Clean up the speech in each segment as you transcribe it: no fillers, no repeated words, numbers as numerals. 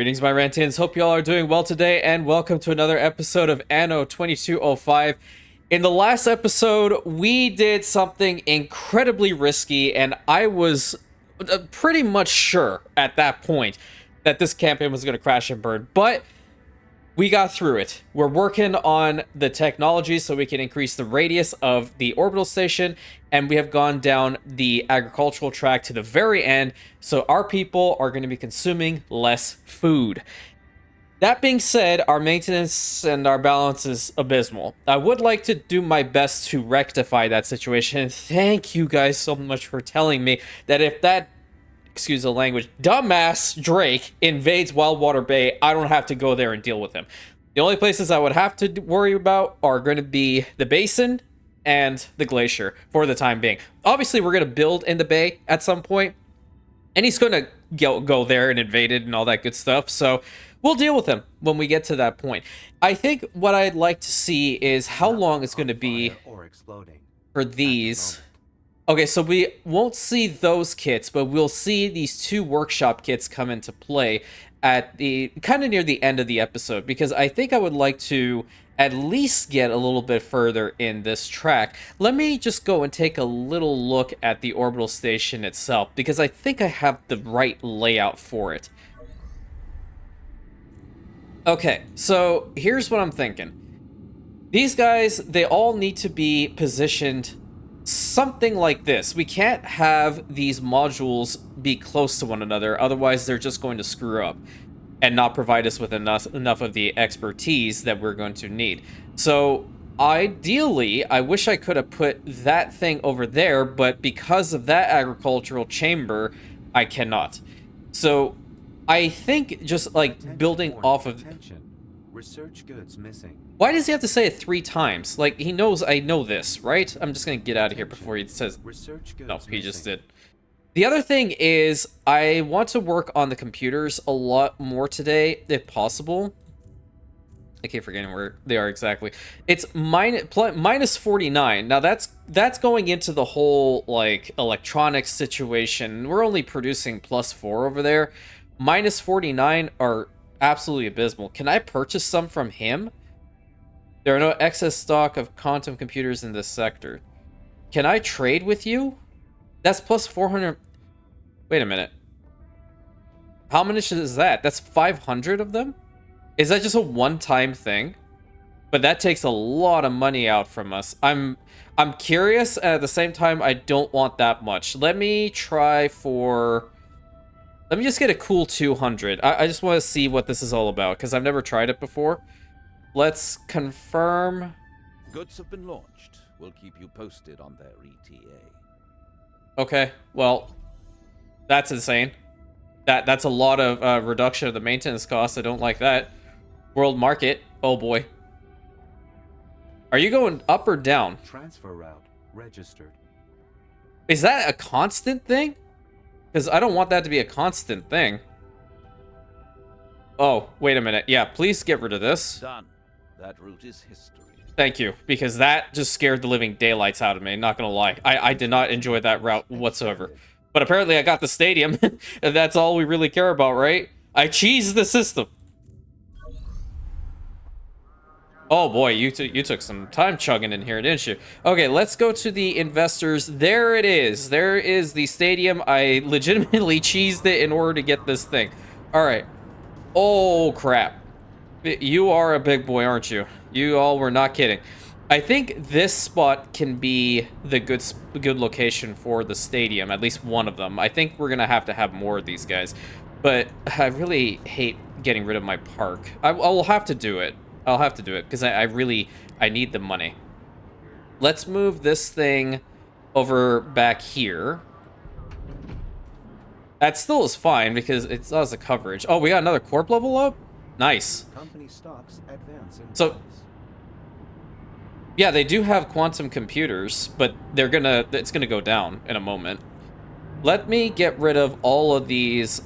Greetings, my Rantins. Hope y'all are doing well today, and welcome to another episode of Anno 2205. In the last episode, we did something incredibly risky, and I was pretty much sure at that point that this campaign was going to crash and burn, but we got through it. We're working on the technology so we can increase the radius of the orbital station, and we have gone down the agricultural track to the very end, so our people are going to be consuming less food. That being said, our maintenance and our balance is abysmal. I would like to do my best to rectify that situation, and thank you guys so much for telling me that if that, excuse the language, dumbass Drake invades Wildwater Bay, I don't have to go there and deal with him. The only places I would have to worry about are going to be the basin and the glacier for the time being. Obviously, we're going to build in the bay at some point, and he's going to go there and invade it and all that good stuff, so we'll deal with him when we get to that point. I think what I'd like to see is how long it's going to be for these. Okay, so we won't see those kits, but we'll see these two workshop kits come into play at the kind of near the end of the episode, because I think I would like to at least get a little bit further in this track. Let me just go and take a little look at the orbital station itself, because I think I have the right layout for it. Okay, so here's what I'm thinking. These guys, they all need to be positioned something like this. We can't have these modules be close to one another, otherwise they're just going to screw up and not provide us with enough of the expertise that we're going to need. So ideally, I wish I could have put that thing over there, but because of that agricultural chamber, I cannot. So I think just like building off of... Research goods missing. Why does he have to say it 3 times? Like, he knows I know this, right? I'm just gonna get out of here before he says... No, he just did. The other thing is, I want to work on the computers a lot more today, if possible. I keep forgetting where they are exactly. It's minus 49. Now, that's going into the whole, like, electronics situation. We're only producing +4 over there. Minus 49 are absolutely abysmal. Can I purchase some from him? There are no excess stock of quantum computers in this sector. Can I trade with you? That's plus 400. Wait a minute. How much is that? That's 500 of them? Is that just a one-time thing? But that takes a lot of money out from us. I'm curious, and at the same time, I don't want that much. Let me try for... Let me just get a cool 200. I just want to see what this is all about, because I've never tried it before. Let's confirm. Goods have been launched. We'll keep you posted on their ETA. Okay, well, that's insane. That's a lot of reduction of the maintenance costs. I don't like that. World market. Oh boy. Are you going up or down? Transfer route registered. Is that a constant thing? Because I don't want that to be a constant thing. Oh, wait a minute. Yeah, please get rid of this. Done. That route is history. Thank you, because that just scared the living daylights out of me, not gonna lie. I did not enjoy that route whatsoever. But apparently I got the stadium, and that's all we really care about, right? I cheesed the system. Oh boy, you took some time chugging in here, didn't you? Okay, let's go to the investors. There it is. There is the stadium. I legitimately cheesed it in order to get this thing. All right. Oh, crap. You are a big boy, aren't you? You all were not kidding. I think this spot can be the good location for the stadium, at least one of them. I think we're going to have more of these guys. But I really hate getting rid of my park. I will have to do it. I'll have to do it because I need the money. Let's move this thing over back here. That still is fine because it still has the coverage. Oh, we got another corp level up? Nice. Company stocks advance in So, price. yeah, they do have quantum computers, but it's gonna go down in a moment. Let me get rid of all of these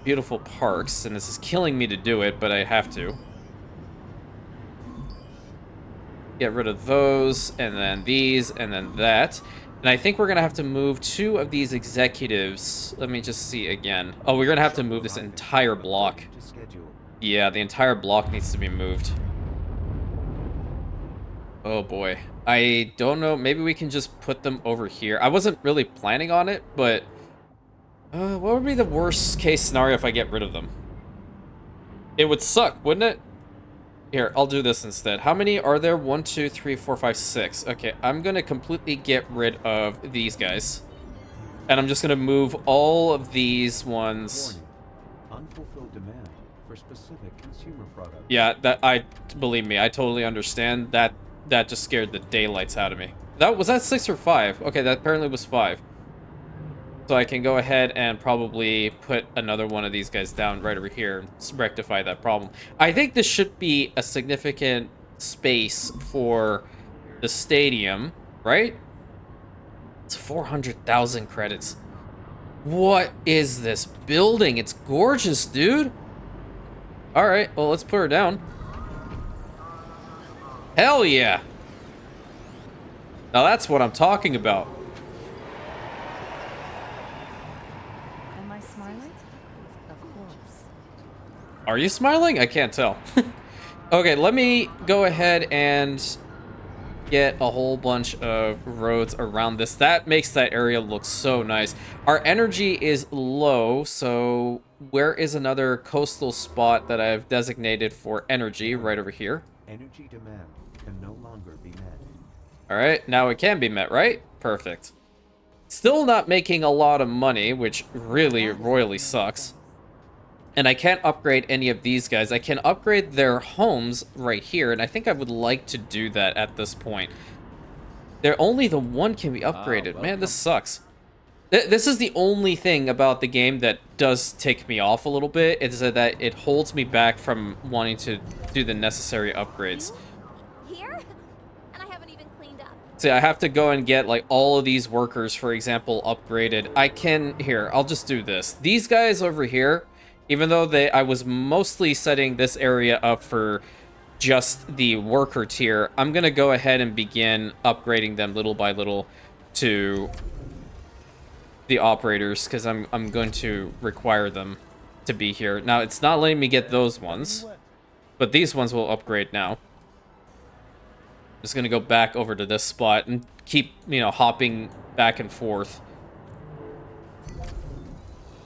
beautiful parks, and this is killing me to do it, but I have to. Get rid of those, and then these, and then that. And I think we're going to have to move 2 of these executives. Let me just see again. Oh, we're going to have to move this entire block. To schedule. Yeah, the entire block needs to be moved. Oh boy. I don't know. Maybe we can just put them over here. I wasn't really planning on it, but what would be the worst case scenario if I get rid of them? It would suck, wouldn't it? Here, I'll do this instead. How many are there? 1, 2, 3, 4, 5, 6. Okay, I'm gonna completely get rid of these guys. And I'm just gonna move all of these ones. Warning. Unfulfilled demand for specific consumer products. Yeah, believe me, I totally understand. That just scared the daylights out of me. Was that 6 or 5? Okay, that apparently was 5. So I can go ahead and probably put another one of these guys down right over here and rectify that problem. I think this should be a significant space for the stadium, right? It's 400,000 credits. What is this building? It's gorgeous, dude. All right, well, let's put her down. Hell yeah. Now that's what I'm talking about. Am I smiling? Of course. Are you smiling? I can't tell. Okay, let me go ahead and get a whole bunch of roads around this. That makes that area look so nice. Our energy is low, so where is another coastal spot that I've designated for energy? Right over here. Energy demand can no longer be met. All right, now it can be met, right? Perfect. Still not making a lot of money, which really royally sucks. And I can't upgrade any of these guys. I can upgrade their homes right here, and I think I would like to do that at this point. Only the one can be upgraded. Man, this sucks. This is the only thing about the game that does tick me off a little bit, is that it holds me back from wanting to do the necessary upgrades. Here? And I haven't even cleaned up. See, I have to go and get, like, all of these workers, for example, upgraded. Here, I'll just do this. These guys over here, even though I was mostly setting this area up for just the worker tier, I'm going to go ahead and begin upgrading them little by little to the operators, because I'm going to require them to be here. Now, it's not letting me get those ones, but these ones will upgrade now. I'm just going to go back over to this spot and keep, hopping back and forth.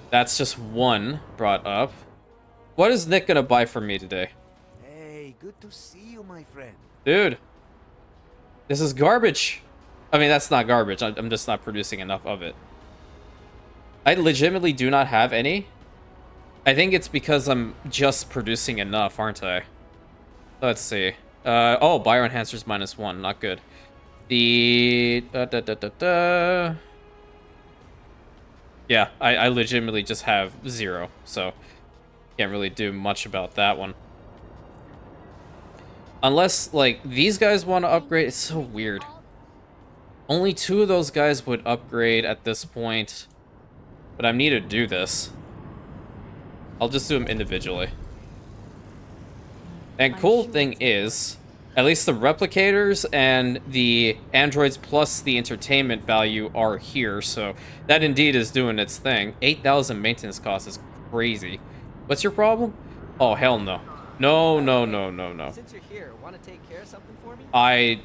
That's just one brought up. What is Nick going to buy for me today? Hey, good to see you, my friend. Dude, this is garbage. I mean, that's not garbage. I'm just not producing enough of it. I legitimately do not have any. I think it's because I'm just producing enough, aren't I? Let's see. Oh, bioenhancers -1. Not good. The... Yeah, I legitimately just have 0, so can't really do much about that one. Unless, like, these guys want to upgrade. It's so weird. Only 2 of those guys would upgrade at this point. But I need to do this. I'll just do them individually. And cool thing is, at least the replicators and the androids plus the entertainment value are here. So that indeed is doing its thing. 8,000 maintenance cost is crazy. What's your problem? Oh, hell no. No, no, no, no, no. Since you're here, want to take care of something for me? I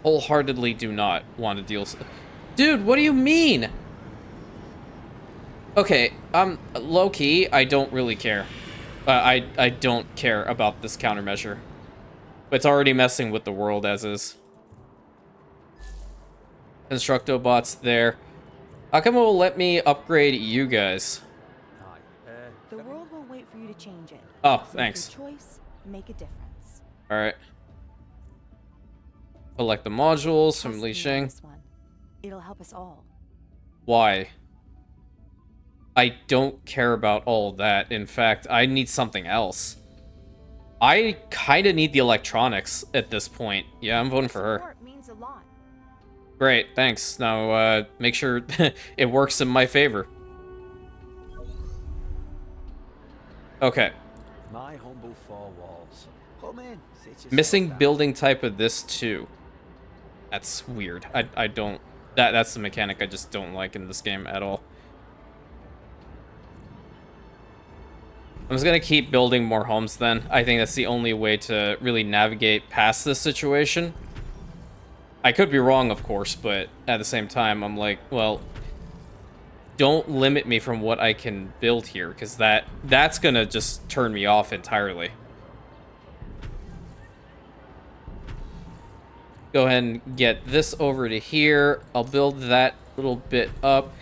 wholeheartedly do not want to deal... Dude, what do you mean? Okay, low-key, I don't really care. I don't care about this countermeasure. But it's already messing with the world as is. Constructobots there. How come it will let me upgrade you guys? The world won't wait for you to change it. Oh, thanks. Make your choice, make a difference. Alright. Collect the modules from Trust Li me on Shing. this one. It'll help us all. Why? I don't care about all that. In fact, I need something else. I kind of need the electronics at this point. Yeah, I'm voting for her. Support means a lot. Great, thanks. Now, make sure it works in my favor. Okay. My humble four walls. Come in. Sit yourself Missing down. building type of this too. That's weird. I don't... That's the mechanic I just don't like in this game at all. I'm just gonna keep building more homes then. I think that's the only way to really navigate past this situation. I could be wrong, of course, but at the same time, I'm like, well, don't limit me from what I can build here, because that's gonna just turn me off entirely. Go ahead and get this over to here. I'll build that little bit up.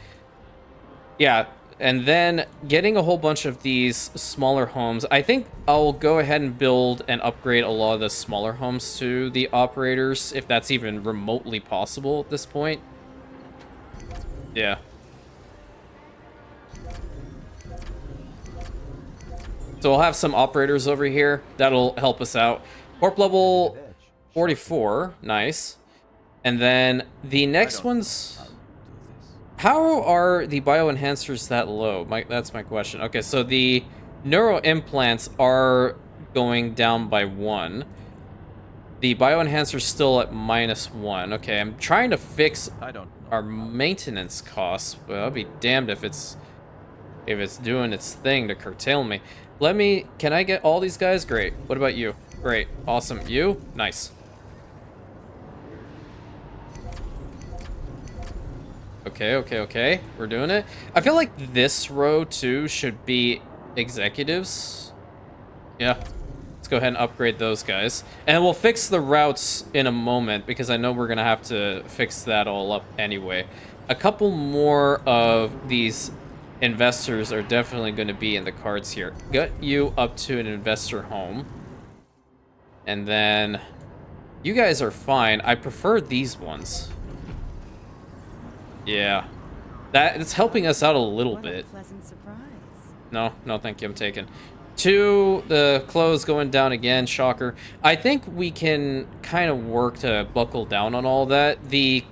Yeah, and then getting a whole bunch of these smaller homes. I think I'll go ahead and build and upgrade a lot of the smaller homes to the operators, if that's even remotely possible at this point. Yeah. So we'll have some operators over here. That'll help us out. Corp level 44. Nice. And then the next one's... How are the bioenhancers that low? That's my question. Okay, so the neuro implants are going down by 1. The bioenhancer's still at -1. Okay, I'm trying to fix our maintenance costs. Well, I'll be damned if it's doing its thing to curtail me. Can I get all these guys? Great. What about you? Great. Awesome. You? Nice. Okay. We're doing it. I feel like this row, too, should be executives. Yeah. Let's go ahead and upgrade those guys. And we'll fix the routes in a moment, because I know we're going to have to fix that all up anyway. A couple more of these investors are definitely going to be in the cards here. Get you up to an investor home. And then you guys are fine. I prefer these ones. Yeah. It's helping us out a little bit. Pleasant surprise. No, thank you. I'm taking. 2, the clothes going down again. Shocker. I think we can kind of work to buckle down on all that. The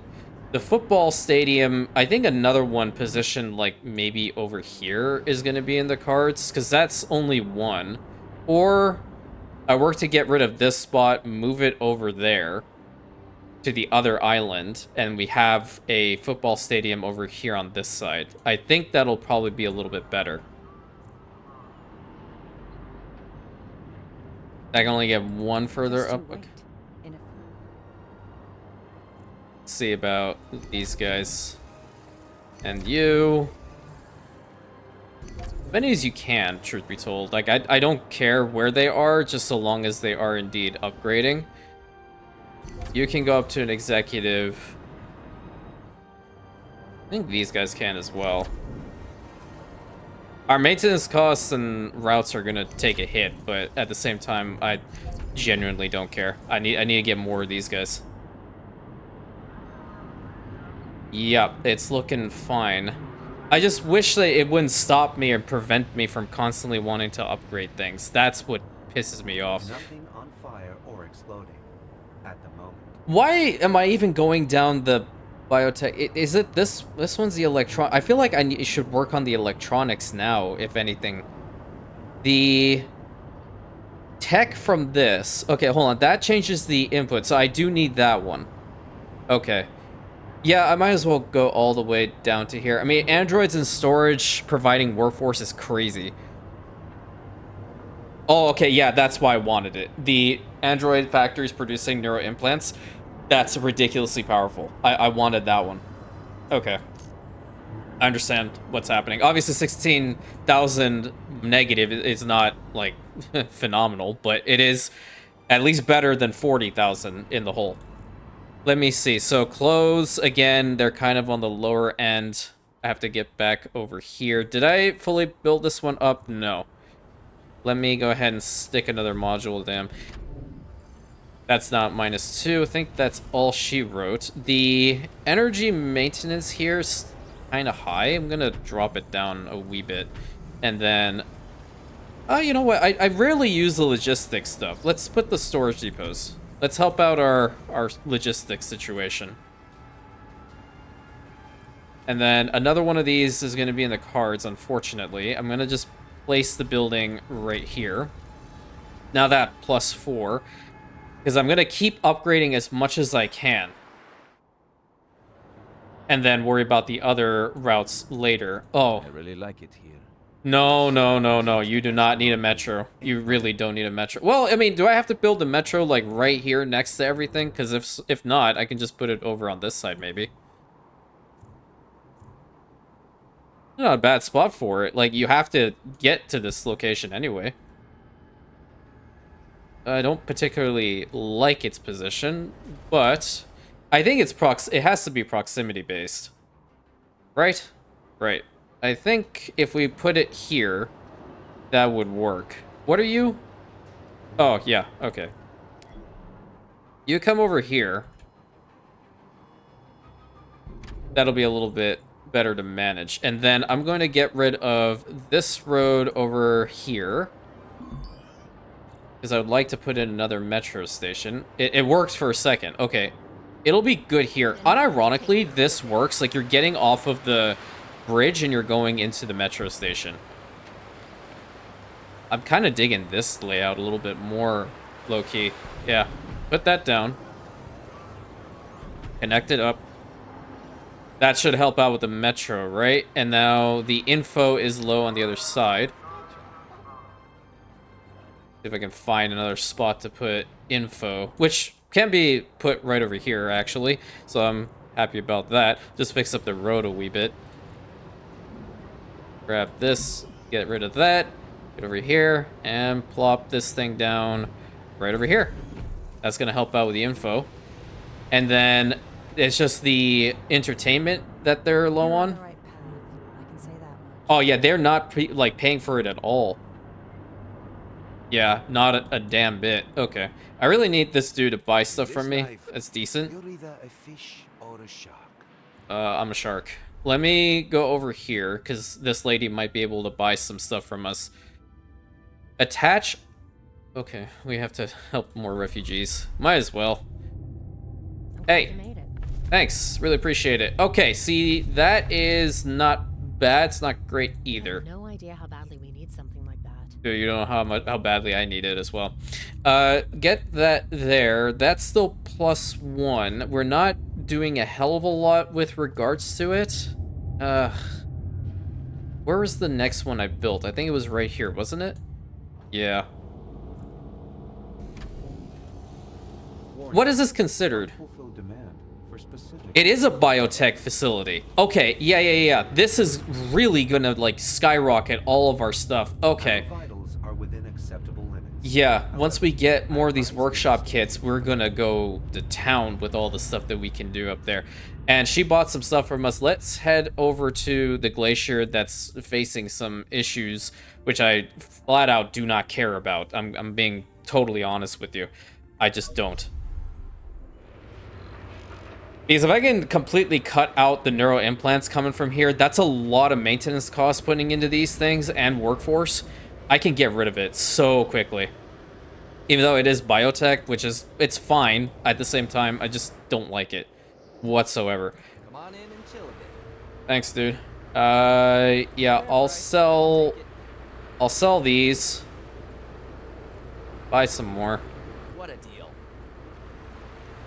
football stadium, I think another one positioned like maybe over here is going to be in the cards, because that's only 1. Or I work to get rid of this spot, move it over there to the other island, and we have a football stadium over here on this side. I think that'll probably be a little bit better. I can only get 1 further up. Okay. Let's see about these guys. And you. As many as you can, truth be told. Like, I don't care where they are, just so long as they are indeed upgrading. You can go up to an executive. I think these guys can as well. Our maintenance costs and routes are gonna take a hit, but at the same time, I genuinely don't care. I need to get more of these guys. Yep, it's looking fine. I just wish that it wouldn't stop me or prevent me from constantly wanting to upgrade things. That's what pisses me off. Nothing on fire or exploding at the moment. Why am I even going down the biotech? Is it this one's the electron? I feel like I should work on the electronics now, if anything. The tech from this. Okay, hold on. That changes the input, so I do need that one. Okay. Yeah, I might as well go all the way down to here. I mean, androids and storage providing workforce is crazy. Oh, okay, yeah, that's why I wanted it. The android factories producing neuro implants, that's ridiculously powerful. I wanted that one. Okay. I understand what's happening. Obviously, 16,000 negative is not, like, phenomenal, but it is at least better than 40,000 in the whole. Let me see. So clothes, again, they're kind of on the lower end. I have to get back over here. Did I fully build this one up? No. Let me go ahead and stick another module with them. That's not -2. I think that's all she wrote. The energy maintenance here is kind of high. I'm going to drop it down a wee bit. And then... you know what? I rarely use the logistics stuff. Let's put the storage depots. Let's help out our logistics situation. And then another one of these is going to be in the cards, unfortunately. I'm going to just place the building right here. Now that +4. Because I'm going to keep upgrading as much as I can. and then worry about the other routes later. Oh, I really like it here. no, no, no, no. You do not need a metro. You really don't need a metro. Well, I mean, do I have to build a metro like right here next to everything? Because if not, I can just put it over on this side maybe. Not a bad spot for it. Like, you have to get to this location anyway. I don't particularly like its position, but I think it has to be proximity based. Right? Right. I think if we put it here, that would work. What are you? Oh, yeah, okay. You come over here. That'll be a little bit better to manage. And then I'm going to get rid of this road over here, because I would like to put in another metro station. It works for a second. Okay. It'll be good here. Unironically, this works. Like, you're getting off of the bridge and you're going into the metro station. I'm kind of digging this layout a little bit more low-key. Yeah. Put that down. Connect it up. That should help out with the metro, right? And now the info is low on the other side. See if I can find another spot to put info, which can be put right over here, actually. So I'm happy about that. Just fix up the road a wee bit. Grab this, get rid of that, get over here, and plop this thing down right over here. That's going to help out with the info. And then it's just the entertainment that they're low You're on. the right path. I can say that much. Oh, yeah, they're not paying for it at all. Yeah, not a damn bit. Okay. I really need this dude to buy stuff from me. That's decent. You're either a fish or a shark. I'm a shark. Let me go over here, because this lady might be able to buy some stuff from us. Attach. Okay, we have to help more refugees. Might as well. I'm glad Hey. you made it. Thanks. Really appreciate it. Okay, see, that is not bad. It's not great I either. have no idea how badly we need something like that. Dude, you don't know how badly I need it as well. Get that there. That's still +1. We're not doing a hell of a lot with regards to it. Where was the next one I built? I think it was right here, wasn't it? Yeah. What is this considered? Fulfill demand for specific. It is a biotech facility. Okay, yeah. This is really gonna, like, skyrocket all of our stuff. Okay. Our vitals are within acceptable limits. Yeah, once we get more of these workshop kits, we're gonna go to town with all the stuff that we can do up there. And she bought some stuff from us. Let's head over to the glacier that's facing some issues, which I flat out do not care about. I'm being totally honest with you. I just don't. Because if I can completely cut out the neuro implants coming from here, that's a lot of maintenance costs putting into these things and workforce. I can get rid of it so quickly. Even though it is biotech, which is, it's fine. At the same time, I just don't like it whatsoever. Come on in and chill a bit. Thanks, dude. Yeah, I'll sell these. Buy some more. What a deal.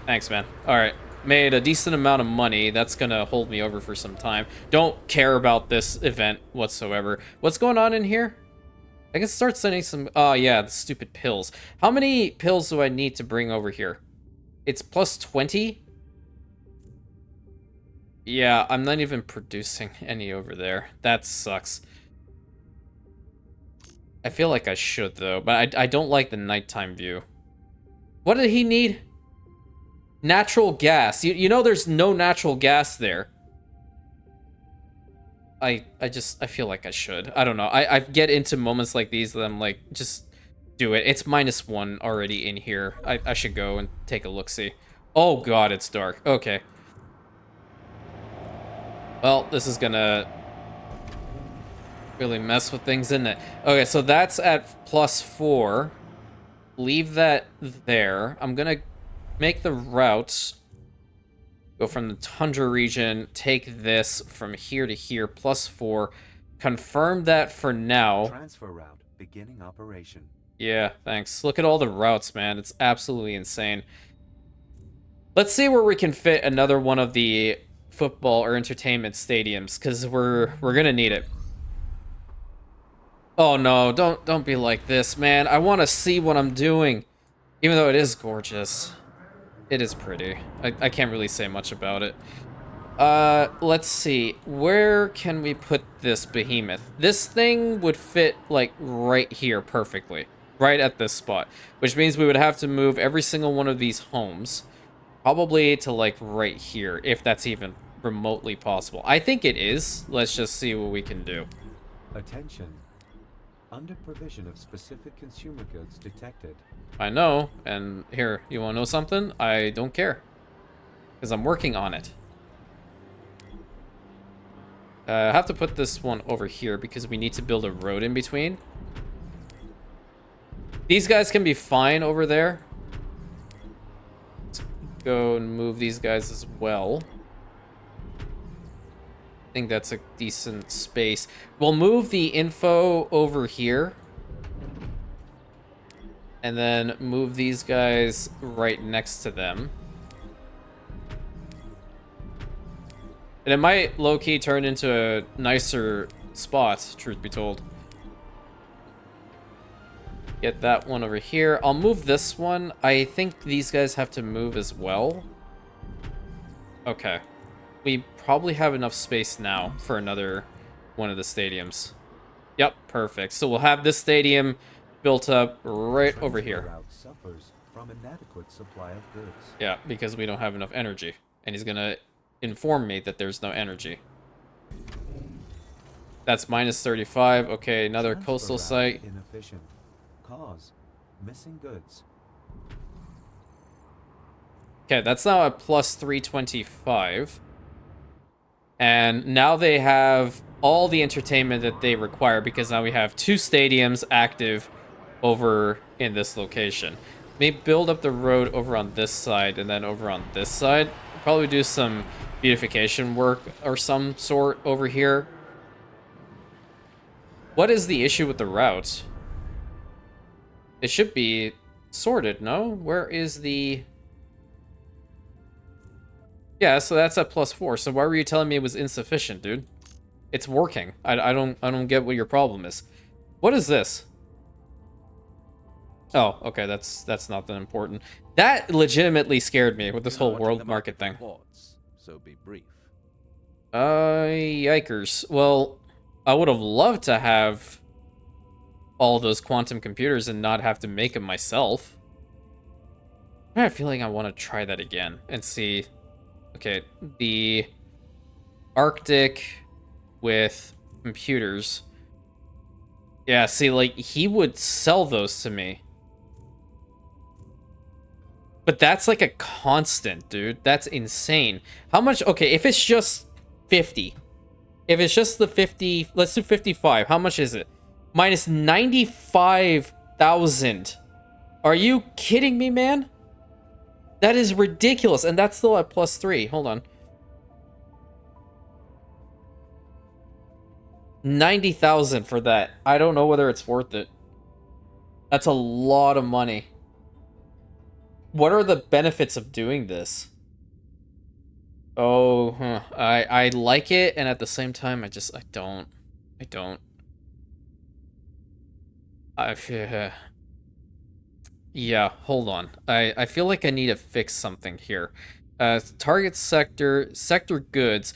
Thanks, man. All right. Made a decent amount of money. That's gonna hold me over for some time. Don't care about this event whatsoever. What's going on in here? I can start sending some... Oh, yeah, the stupid pills. How many pills do I need to bring over here? It's +20? Yeah, I'm not even producing any over there. That sucks. I feel like I should, though, but I don't like the nighttime view. What did he need? Natural gas. You know there's no natural gas there. I feel like I should. I don't know. I get into moments like these that I'm like, just do it. It's -1 already in here. I should go and take a look-see. Oh god, it's dark. Okay. Well, this is gonna really mess with things, isn't it? Okay, so that's at +4. Leave that there. I'm gonna make the route go from the tundra region, take this from here to here, +4. Confirm that for now. Transfer route beginning operation. Yeah, thanks. Look at all the routes, man. It's absolutely insane. Let's see where we can fit another one of the football or entertainment stadiums because we're gonna need it. Oh no, don't be like this, man. I want to see what I'm doing. Even though it is gorgeous. It is pretty. I can't really say much about it. Let's see. Where can we put this behemoth? This thing would fit, like, right here perfectly. Right at this spot. Which means we would have to move every single one of these homes. Probably to, like, right here, if that's even remotely possible. I think it is. Let's just see what we can do. Attention. Under provision of specific consumer goods detected. I know, and here, you want to know something? I don't care. Because I'm working on it. I have to put this one over here because we need to build a road in between. These guys can be fine over there. Let's go and move these guys as well. I think that's a decent space. We'll move the info over here. And then move these guys right next to them. And it might low-key turn into a nicer spot, truth be told. Get that one over here. I'll move this one. I think these guys have to move as well. Okay. We probably have enough space now for another one of the stadiums. Yep, perfect. So we'll have this stadium built up right over here. Route suffers from inadequate supply of goods. Yeah, because we don't have enough energy. And he's gonna inform me that there's no energy. That's minus 35. Okay, another Transfer coastal route site. Inefficient. Cause missing goods. Okay, that's now at plus 325. And now they have all the entertainment that they require because now we have 2 stadiums active over in this location. Maybe build up the road over on this side and then over on this side. Probably do some beautification work or some sort over here. What is the issue with the route? It should be sorted, no? Where is the... Yeah, so that's at plus 4. So why were you telling me it was insufficient, dude? It's working. I don't get what your problem is. What is this? Oh, okay, that's not that important. That legitimately scared me with this whole world market thing. Reports, so be brief. Yikers. Well, I would have loved to have all those quantum computers and not have to make them myself. I have a feeling I want to try that again and see. Okay, the Arctic with computers. Yeah, see, like, he would sell those to me. But that's like a constant, dude. That's insane. How much? Okay, if it's just 50. If it's just the 50, let's do 55. How much is it? Minus 95,000. Are you kidding me, man? That is ridiculous. And that's still at plus 3. Hold on. 90,000 for that. I don't know whether it's worth it. That's a lot of money. What are the benefits of doing this? Oh, I like it, and at the same time, I don't. Yeah, hold on. I feel like I need to fix something here. Target sector goods.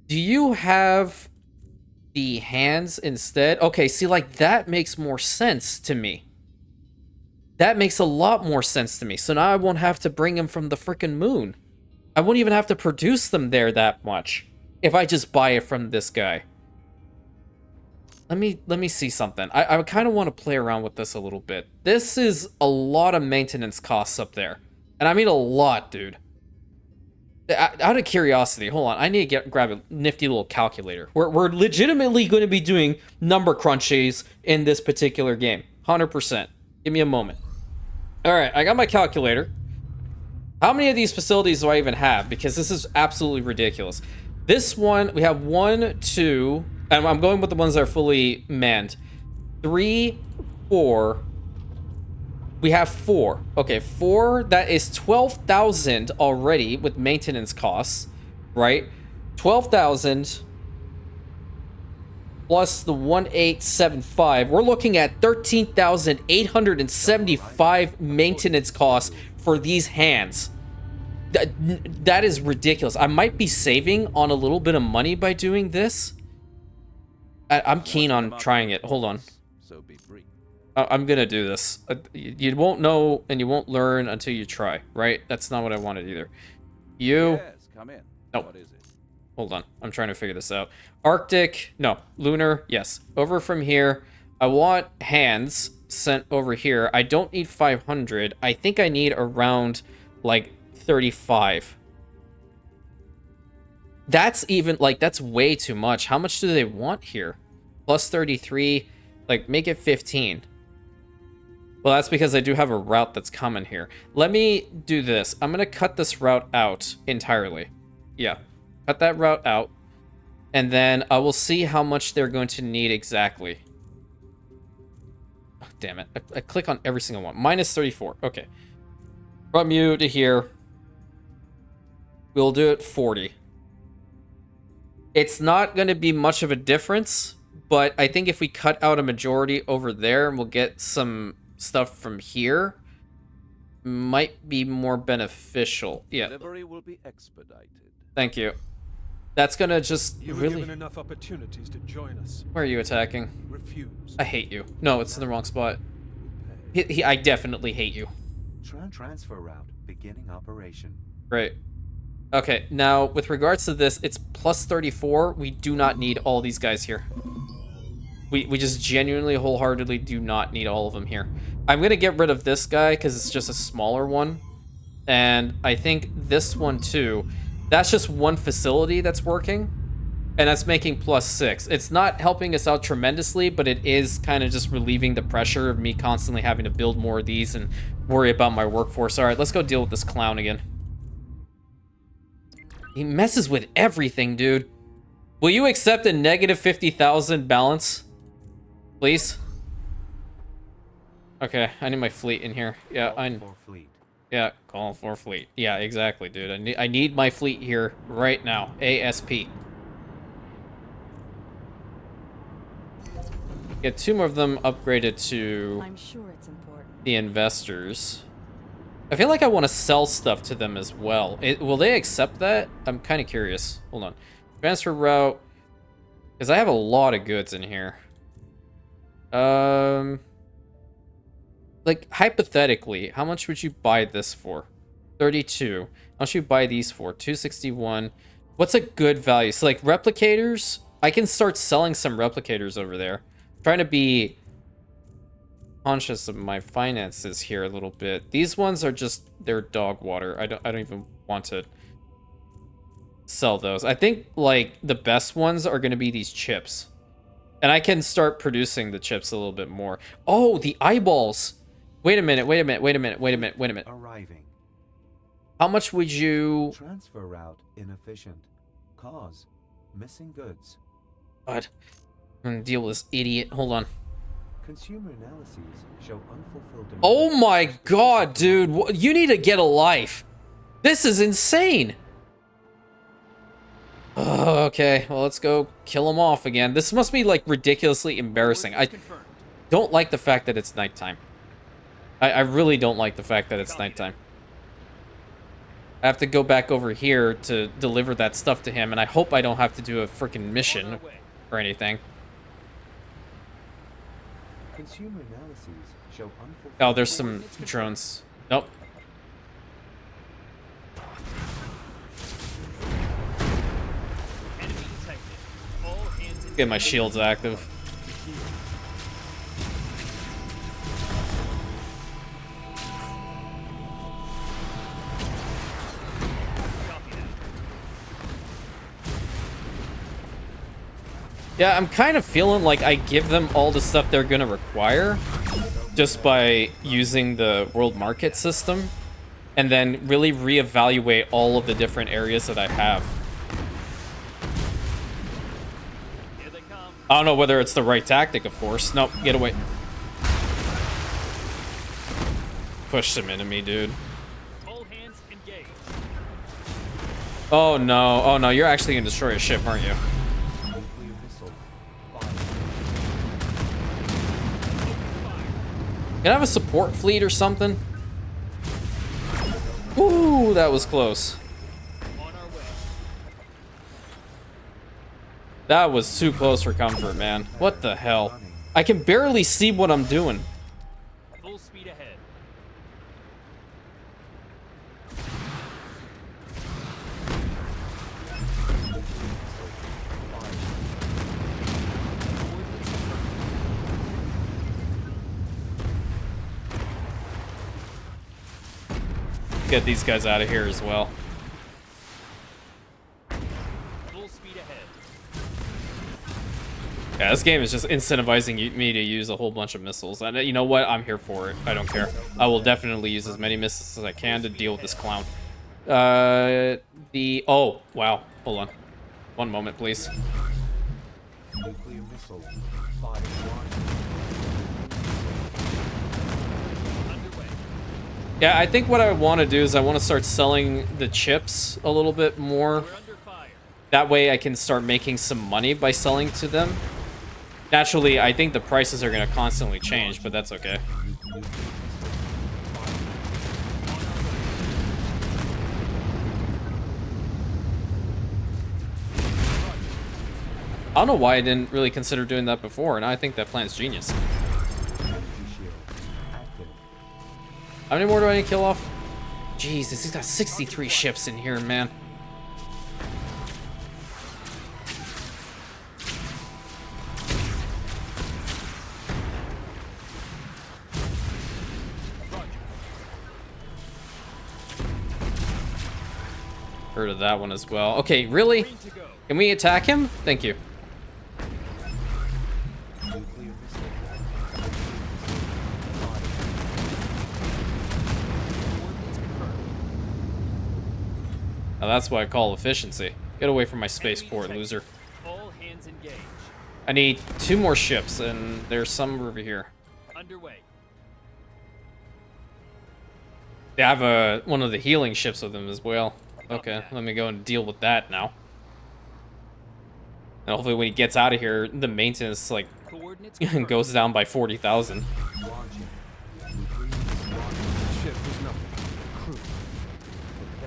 Do you have the hands instead? Okay, see, like, that makes more sense to me. That makes a lot more sense to me. So now I won't have to bring them from the frickin' moon. I won't even have to produce them there that much if I just buy it from this guy. Let me see something. I kind of want to play around with this a little bit. This is a lot of maintenance costs up there. And I mean a lot, dude. Out of curiosity, hold on. I need to grab a nifty little calculator. We're legitimately going to be doing number crunches in this particular game. 100%. Give me a moment. All right, I got my calculator. How many of these facilities do I even have? Because this is absolutely ridiculous. This one, we have 1, 2, and I'm going with the ones that are fully manned. 3, 4. We have 4. Okay, 4, that is 12,000 already with maintenance costs, right? 12,000 plus the 1875. We're looking at 13,875 maintenance costs for these hands. That is ridiculous. I might be saving on a little bit of money by doing this. I'm keen on trying it. Hold on. So be brief. I'm gonna do this. You won't know and you won't learn until you try, right? That's not what I wanted either. You... Yes, come in. No. What is it? Hold on. I'm trying to figure this out. Arctic. No. Lunar. Yes. Over from here. I want hands sent over here. I don't need 500. I think I need around, like, 35. That's even, like, that's way too much. How much do they want here? Plus 33. Like, make it 15. Well, that's because I do have a route that's coming here. Let me do this. I'm going to cut this route out entirely. Yeah. Cut that route out. And then I will see how much they're going to need exactly. Oh, damn it. I click on every single one. Minus 34. Okay. From you to here. We'll do it 40. It's not going to be much of a difference, but I think if we cut out a majority over there and we'll get some stuff from here, might be more beneficial. Yeah. Delivery will be expedited. Thank you. That's going to just You were really... given enough opportunities to join us. Where are you attacking? Refused. I hate you. No, it's in the wrong spot. I definitely hate you. Transfer route beginning operation. Right. Okay, now, with regards to this, it's plus 34. We do not need all these guys here. We just genuinely, wholeheartedly do not need all of them here. I'm going to get rid of this guy because it's just a smaller one. And I think this one, too. That's just one facility that's working. And that's making plus 6. It's not helping us out tremendously, but it is kind of just relieving the pressure of me constantly having to build more of these and worry about my workforce. All right, let's go deal with this clown again. He messes with everything, dude. Will you accept a negative 50,000 balance? Please? Okay, I need my fleet in here. Yeah, yeah, call for fleet. Yeah, exactly, dude. I need my fleet here right now. ASP. Get 2 more of them upgraded to I'm sure it's important. the investors. I feel like I want to sell stuff to them as well. Will they accept that? I'm kind of curious. Hold on. Transfer route. Because I have a lot of goods in here. Like, hypothetically, how much would you buy this for? 32. How much would you buy these for? 261. What's a good value? So, like, replicators? I can start selling some replicators over there. I'm trying to be conscious of my finances here a little bit. These ones are just, they're dog water. I don't even want to sell those. I think, like, the best ones are going to be these chips. And I can start producing the chips a little bit more. Oh, the eyeballs. Wait a minute. Arriving. How much would you... Transfer route inefficient. Cause missing goods. God. I'm going to deal with this idiot. Hold on. Consumer analyses show unfulfilled demand. Oh my god, dude. You need to get a life. This is insane. Oh, okay, well, let's go kill them off again. This must be, like, ridiculously embarrassing. I don't like the fact that it's nighttime. I really don't like the fact that it's nighttime. I have to go back over here to deliver that stuff to him, and I hope I don't have to do a freaking mission or anything. Consumer analyses show unfulfilled. Oh, there's some drones. Nope. Get my shields active. Yeah, I'm kind of feeling like I give them all the stuff they're gonna require just by using the world market system and then really reevaluate all of the different areas that I have. I don't know whether it's the right tactic, of course. Nope, get away. Push him into me, dude. All hands engaged. Oh no, oh no, you're actually gonna destroy a ship, aren't you? Nuclear missile. Fired. Can I have a support fleet or something? Ooh, that was close. That was too close for comfort, man. What the hell? I can barely see what I'm doing. Full speed ahead. Get these guys out of here as well. Full speed ahead. Yeah, this game is just incentivizing me to use a whole bunch of missiles. And you know what? I'm here for it. I don't care. I will definitely use as many missiles as I can to deal with this clown. Oh, wow. Hold on. One moment, please. Nuclear missile. Fired. Underway. Yeah, I think what I want to do is I want to start selling the chips a little bit more. We're under fire. That way I can start making some money by selling to them. Naturally, I think the prices are going to constantly change, but that's okay. Nuclear missile. I don't know why I didn't really consider doing that before, and I think that plan's genius. Energy shield. Active. How many more do I need to kill off? Jeez, he's got 63 ships in here, man. Heard of that one as well. Okay, really? Green to go. Can we attack him? Thank you. Nuclear missile. Coordinates confirmed. Now that's what I call efficiency. Get away from my spaceport, loser. All hands engage. I need 2 more ships, and there's some over here. Underway. They have one of the healing ships with them as well. Okay, let me go and deal with that now. And hopefully when he gets out of here, the maintenance, like, Coordinates confirmed. goes down by 40,000. Launching. Nuclear missile. The ship is nothing. Crew. But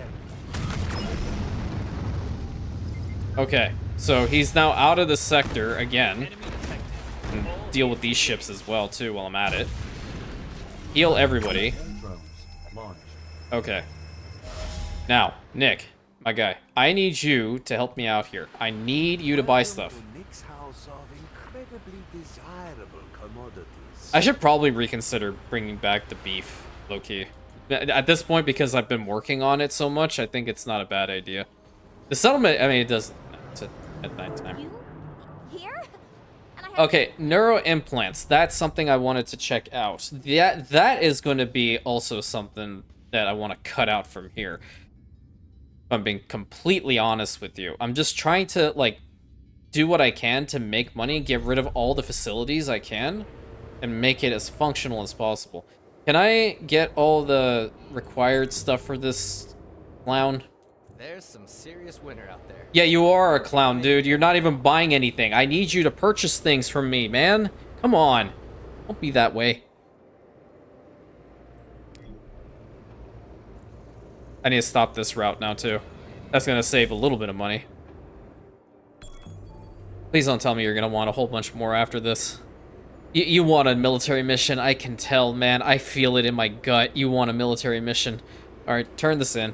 then, Okay, so he's now out of the sector again. Enemy detected. And All deal with these ships as well, too, while I'm at it. Heal everybody. Heavy drones. Launch. Okay. Now, Nick, my guy, I need you to help me out here. I need you to buy stuff. Nick's house of incredibly desirable commodities. I should probably reconsider bringing back the beef, low-key. At this point, because I've been working on it so much, I think it's not a bad idea. The settlement, I mean, it does at nighttime. You? Here? And I have Okay, neuro implants. That's something I wanted to check out. That is going to be also something that I want to cut out from here. If I'm being completely honest with you. I'm just trying to, like, do what I can to make money, get rid of all the facilities I can, and make it as functional as possible. Can I get all the required stuff for this clown? There's some serious winter out there. Yeah, you are a clown, dude. You're not even buying anything. I need you to purchase things from me, man. Come on. Don't be that way. I need to stop this route now, too. That's going to save a little bit of money. Please don't tell me you're going to want a whole bunch more after this. You want a military mission. I can tell, man. I feel it in my gut. You want a military mission. All right, turn this in.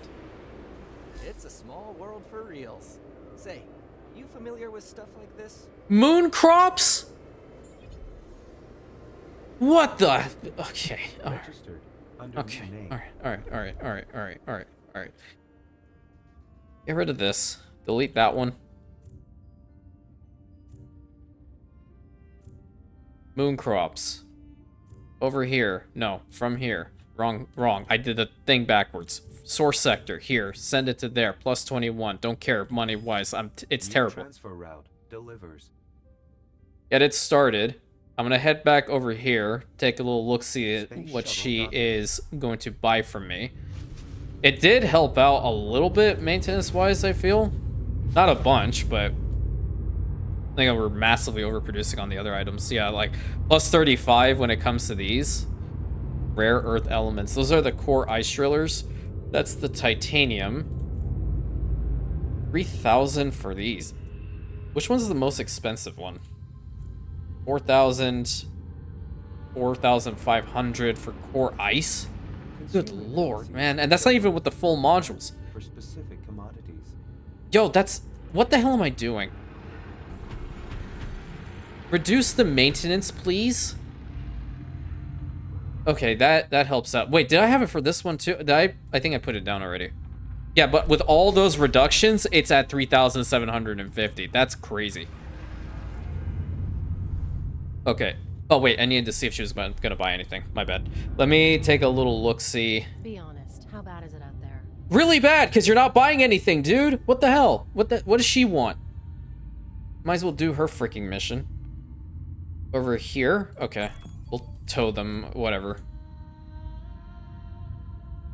It's a small world for reals. Say, you familiar with stuff like this? Moon crops? What the? Okay. All right. Registered. Under Okay. new name. All right. Get rid of this. Delete that one. Moon crops. Over here. No, from here. Wrong. I did the thing backwards. Source sector here. Send it to there. Plus 21. Don't care money wise. It's New terrible. Transfer route. Delivers. Get it started. I'm gonna head back over here, take a little look-see at Space what shuttle she done. is going to buy from me. It did help out a little bit maintenance-wise, I feel. Not a bunch, but I think we're massively overproducing on the other items. Yeah, like plus 35 when it comes to these. Rare earth elements. Those are the core ice drillers. That's the titanium. 3,000 for these. Which one's the most expensive one? 4,000, 4,500 for core ice? Good lord, man. And that's not even with the full modules. For specific commodities. Yo, that's... What the hell am I doing? Reduce the maintenance, please? Okay, that helps out. Wait, did I have it for this one too? Did I think I put it down already. Yeah, but with all those reductions, it's at 3,750. That's crazy. Okay. Oh, wait, I needed to see if she was going to buy anything. My bad. Let me take a little look-see. Be honest, how bad is it out there? Really bad, because you're not buying anything, dude. What the hell? What does she want? Might as well do her freaking mission. Over here? Okay. We'll tow them, whatever.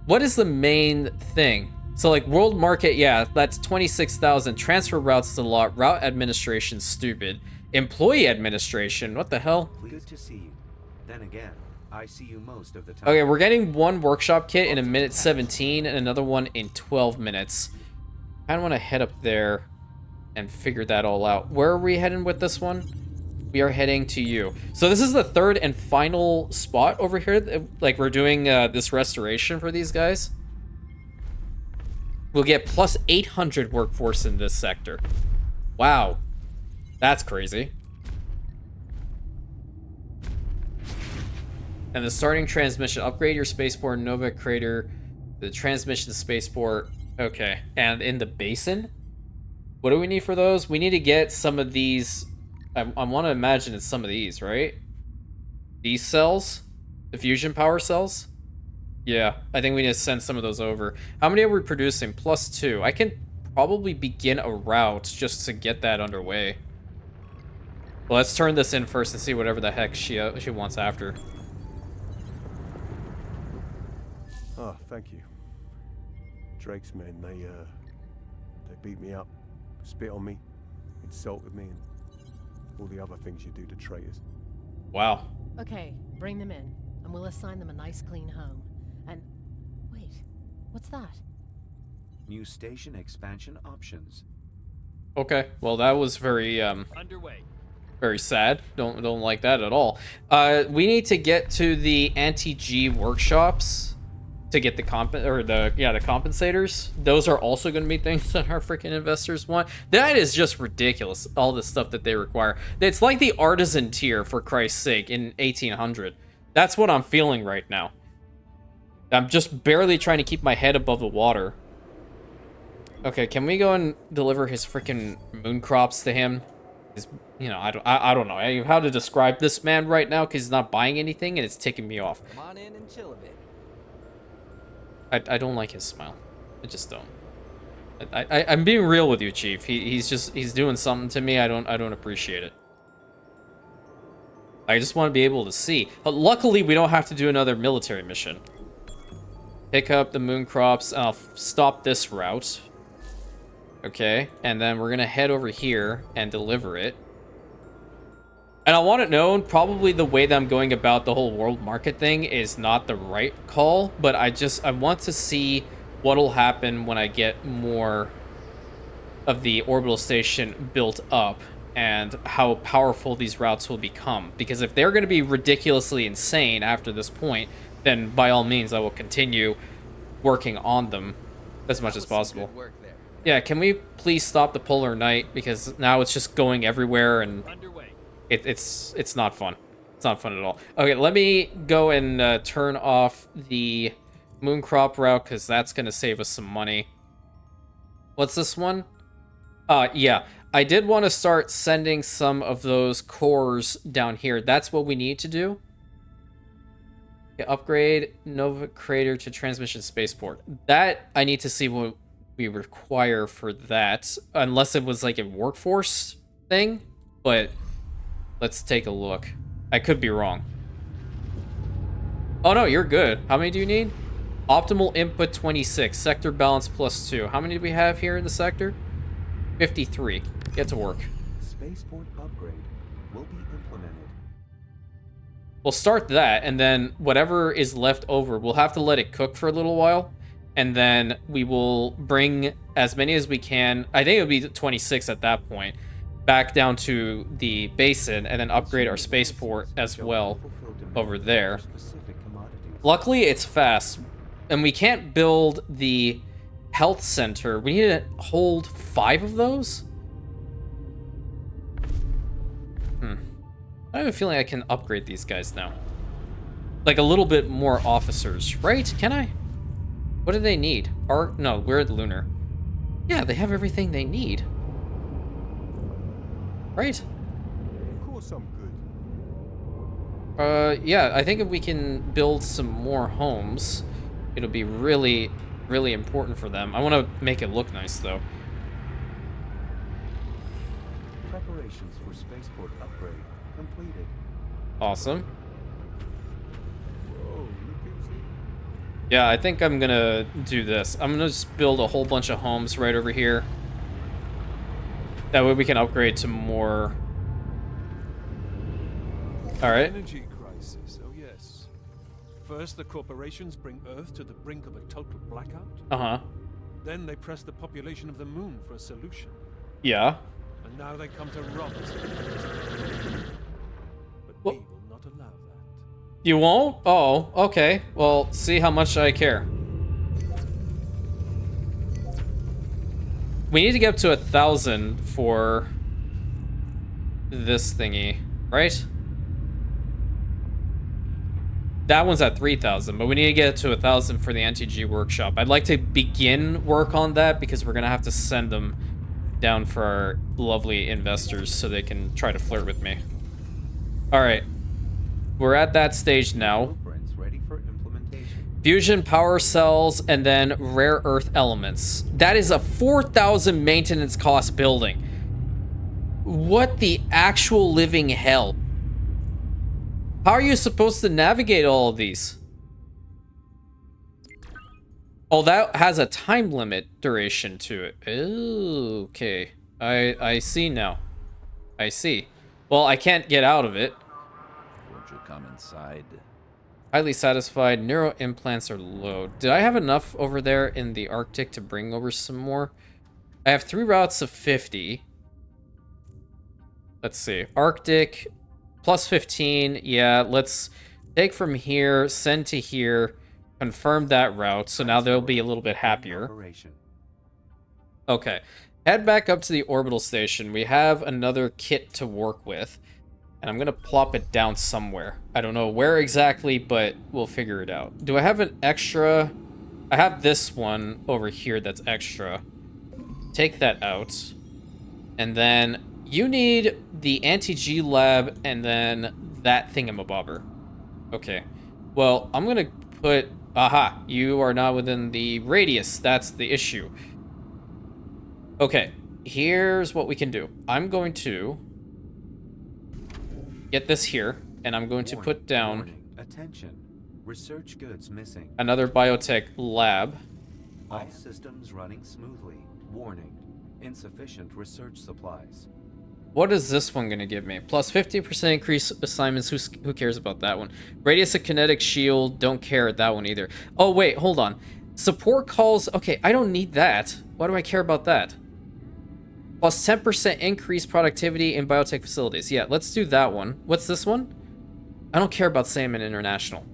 What is the main thing? So, like, world market, yeah, that's 26,000. Transfer routes is a lot. Route administration, stupid. Employee administration, what the hell? Good to see you. Then again, I see you most of the time. Okay, we're getting one workshop kit in 1:17 and another one in 12 minutes. I want to head up there and figure that all out. Where are we heading with this one? We are heading to you. So this is the third and final spot over here. Like, we're doing this restoration for these guys. We'll get plus 800 workforce in this sector. Wow. That's crazy. And the starting transmission. Upgrade your spaceport Nova crater. The transmission spaceport. Okay. And in the basin? What do we need for those? We need to get some of these. I want to imagine it's some of these, right? These cells? The fusion power cells? Yeah, I think we need to send some of those over. How many are we producing? Plus 2. I can probably begin a route just to get that underway. Well, let's turn this in first and see whatever the heck she wants after. Oh, thank you. Drake's men, they beat me up, spit on me, insulted me, and all the other things you do to traitors. Wow. Okay, bring them in, and we'll assign them a nice clean home. And wait, what's that? New station expansion options. Okay, well that was very Underway. very sad. Don't like that at all. We need to get to the anti-G workshops to get the compensators. Those are also going to be things that our freaking investors want. That is just ridiculous. All the stuff that they require. It's like the artisan tier, for Christ's sake, in 1800. That's what I'm feeling right now. I'm just barely trying to keep my head above the water. Okay, can we go and deliver his freaking moon crops to him? You know, I don't know how to describe this man right now because he's not buying anything and it's ticking me off. Come on in and chill a bit. I don't like his smile. I just don't. I'm being real with you, Chief. He's doing something to me. I don't appreciate it. I just want to be able to see. But luckily, we don't have to do another military mission. Pick up the moon crops. I'll stop this route. Okay, and then we're gonna head over here and deliver it. And I want it known, probably the way that I'm going about the whole world market thing is not the right call, but I want to see what'll happen when I get more of the orbital station built up and how powerful these routes will become. Because if they're gonna be ridiculously insane after this point, then by all means I will continue working on them as much as possible. Good work there. Yeah, can we please stop the polar night, because now it's just going everywhere and Underway. it's not fun. It's not fun at all. Okay, let me go and turn off the moon crop route because that's gonna save us some money. What's this one? Yeah, I did want to start sending some of those cores down here. That's what we need to do. Okay, upgrade Nova Crater to transmission spaceport. That I need to see what we require for that, unless it was like a workforce thing, but let's take a look. I could be wrong. Oh no, you're good. How many do you need? Optimal input 26. Sector balance +2. How many do we have here in the sector? 53. Get to work. Spaceport upgrade will be implemented. We'll start that, and then whatever is left over, we'll have to let it cook for a little while, and then we will bring as many as we can. I think it'll be 26 at that point, back down to the basin, and then upgrade our spaceport as well over there. Luckily, it's fast, and we can't build the health center. We need to hold 5 of those? I have a feeling I can upgrade these guys now. Like a little bit more officers, right? Can I? What do they need? No, we're at Lunar. Yeah, they have everything they need. Right? Of course I'm good. Yeah, I think if we can build some more homes, it'll be really, really important for them. I want to make it look nice, though. Preparations for spaceport upgrade completed. Awesome. Whoa, look who's here. Yeah, I think I'm gonna do this. I'm gonna just build a whole bunch of homes right over here. That way we can upgrade to more. Alright. Energy crisis, oh yes. First, the corporations bring Earth to the brink of a total blackout. Uh-huh. Then they press the population of the moon for a solution. Yeah. And now they come to rob us. But Well- we will not allow that. You won't? Oh, okay. Well, see how much I care. We need to get up to 1,000 for this thingy, right? That one's at 3,000, but we need to get it to 1,000 for the NTG workshop. I'd like to begin work on that because we're gonna have to send them down for our lovely investors so they can try to flirt with me. All right, we're at that stage now. Blueprints ready for implementation. Fusion power cells and then rare earth elements. That is a 4,000 maintenance cost building. What the actual living hell? How are you supposed to navigate all of these? Oh, that has a time limit duration to it. Ooh, okay. I see now. I see. Well, I can't get out of it. Won't you come inside? Highly satisfied. Neuro implants are low. Did I have enough over there in the Arctic to bring over some more? I have 3 routes of 50. Let's see. Arctic plus 15. Yeah, let's take from here, send to here, confirm that route. So now they'll be a little bit happier. Operation. Okay. Head back up to the orbital station. We have another kit to work with. And I'm going to plop it down somewhere. I don't know where exactly, but we'll figure it out. Do I have an extra? I have this one over here that's extra. Take that out. And then you need the anti-G lab and then that thingamabobber. Okay. Well, I'm going to put... Aha, you are not within the radius. That's the issue. Okay, here's what we can do. I'm going to get this here, and I'm going to put down Warning. Attention. Research goods missing. another biotech lab. All systems running smoothly. Warning. Insufficient research supplies. What is this one going to give me? Plus 50% increase assignments. Who cares about that one? Radius of kinetic shield. Don't care at that one either. Oh, wait, hold on. Support calls. Okay, I don't need that. Why do I care about that? Plus 10% increased productivity in biotech facilities. Yeah, let's do that one. What's this one? I don't care about Salmon International.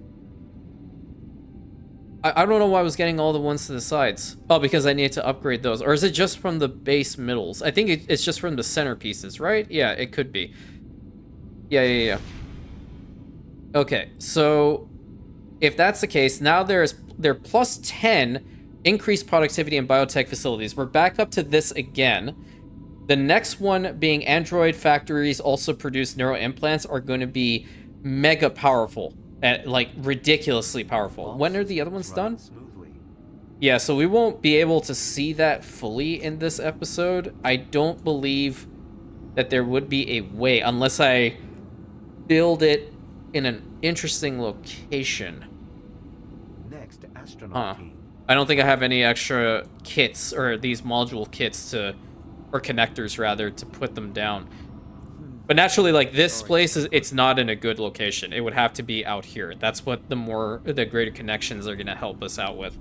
I don't know why I was getting all the ones to the sides. Oh, because I need to upgrade those. Or is it just from the base middles? I think it's just from the centerpieces, right? Yeah, it could be. Yeah. Okay, so if that's the case, now they're plus 10 increased productivity in biotech facilities. We're back up to this again. The next one being Android factories also produce neuro implants are going to be mega powerful. Like ridiculously powerful. When are the other ones done? Smoothly. Yeah, so we won't be able to see that fully in this episode. I don't believe that there would be a way unless I build it in an interesting location. Next terminal key. I don't think I have any extra kits, or these module kits or connectors rather, to put them down. But naturally, like, this place it's not in a good location. It would have to be out here. That's what the greater connections are gonna help us out with.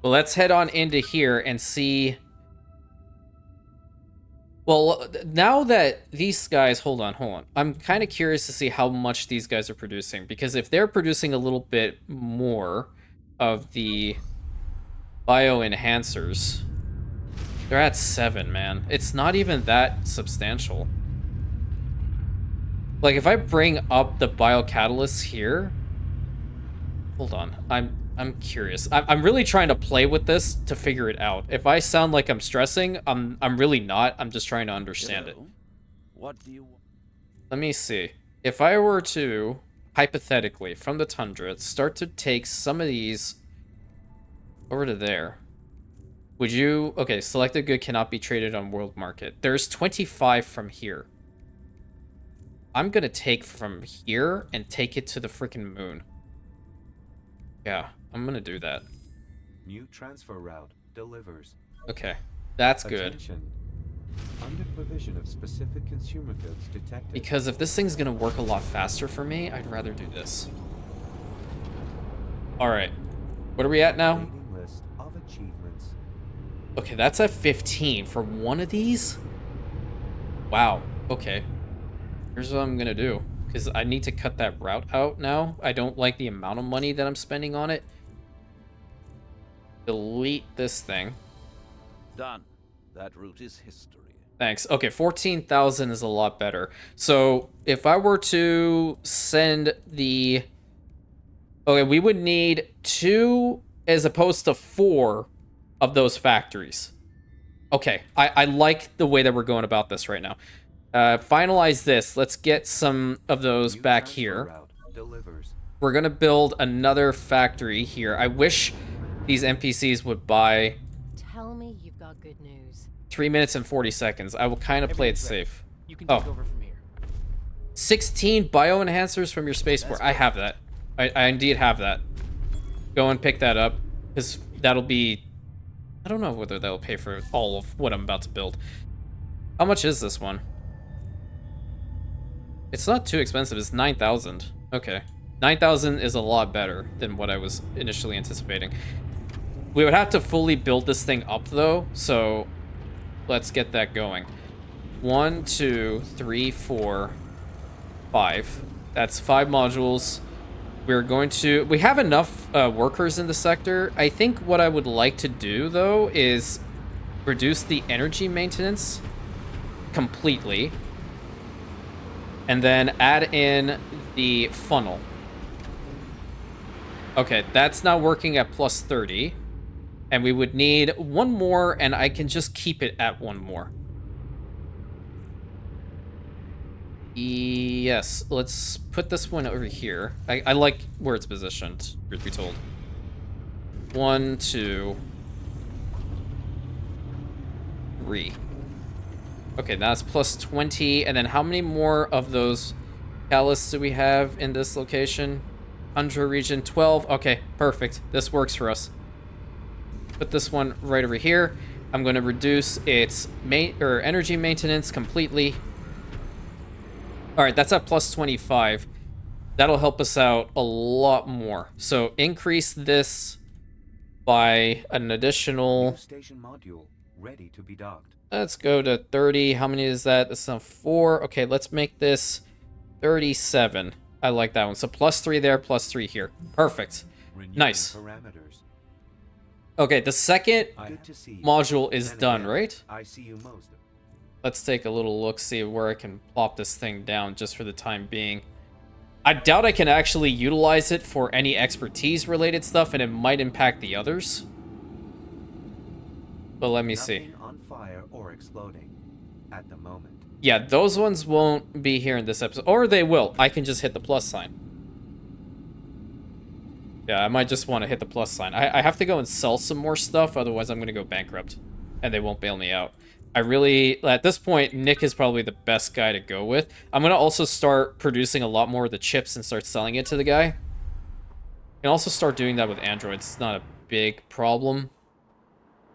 Well, let's head on into here and see. Well, now that these guys, hold on. I'm kind of curious to see how much these guys are producing, because if they're producing a little bit more of the bioenhancers, they're at 7, man. It's not even that substantial. Like, if I bring up the biocatalysts here, hold on, I'm curious. I'm really trying to play with this to figure it out. If I sound like I'm stressing, I'm really not. I'm just trying to understand it. What do you want? Let me see. If I were to, hypothetically, from the tundra, start to take some of these over to there, would you... Okay, selected good cannot be traded on world market. There's 25 from here. I'm gonna take from here and take it to the freaking moon. Yeah, I'm gonna do that. New transfer route delivers. Okay, that's good. Attention. Under provision of specific consumer goods detected. Because if this thing's gonna work a lot faster for me, I'd rather do this. Alright. What are we at now? Updating list of achievements. Okay, that's at 15 for one of these? Wow, okay. Here's what I'm gonna do. Because I need to cut that route out now. I don't like the amount of money that I'm spending on it. Delete this thing. Done. That route is history. Thanks. Okay, 14,000 is a lot better. So if I were to send the... Okay, we would need 2 as opposed to 4 of those factories. Okay, I like the way that we're going about this right now. Finalize this. Let's get some of those back here. We're going to build another factory here. I wish these NPCs would buy... Tell me you've got good news. 3 minutes and 40 seconds. I will kind of play it safe. You can take over from here. 16 bioenhancers from your spaceport. I have that. I indeed have that. Go and pick that up, because that'll be... I don't know whether that'll pay for all of what I'm about to build. How much is this one? It's not too expensive. It's 9,000. Okay. 9,000 is a lot better than what I was initially anticipating. We would have to fully build this thing up, though, so let's get that going. 1, 2, 3, 4, 5. That's 5 modules. We're going to... We have enough workers in the sector. I think what I would like to do, though, is reduce the energy maintenance completely. And then add in the funnel. Okay, that's now working at plus 30. And we would need 1 more, and I can just keep it at 1 more. Yes, let's put this one over here. I like where it's positioned, truth be told. 1, 2, 3. Okay, that's plus 20, and then how many more of those catalysts do we have in this location? Tundra region, 12. Okay, perfect. This works for us. Put this one right over here. I'm going to reduce its energy maintenance completely. All right, that's at plus 25. That'll help us out a lot more. So increase this by an additional... New station module ready to be docked. Let's go to 30. How many is that? That's 4. Okay, let's make this 37. I like that one. So plus 3 there, plus 3 here. Perfect. Renewing Nice. Parameters. Okay, the second Good to see you. module is And done, again, right? I see you most. Let's take a little look, see where I can plop this thing down just for the time being. I doubt I can actually utilize it for any expertise related stuff, and it might impact the others. But let me see. Nothing on fire or exploding at the moment. Yeah, those ones won't be here in this episode. Or they will. I can just hit the plus sign. Yeah, I might just want to hit the plus sign. I have to go and sell some more stuff, otherwise I'm going to go bankrupt. And they won't bail me out. I really... At this point, Nick is probably the best guy to go with. I'm going to also start producing a lot more of the chips and start selling it to the guy. Can also start doing that with androids. It's not a big problem.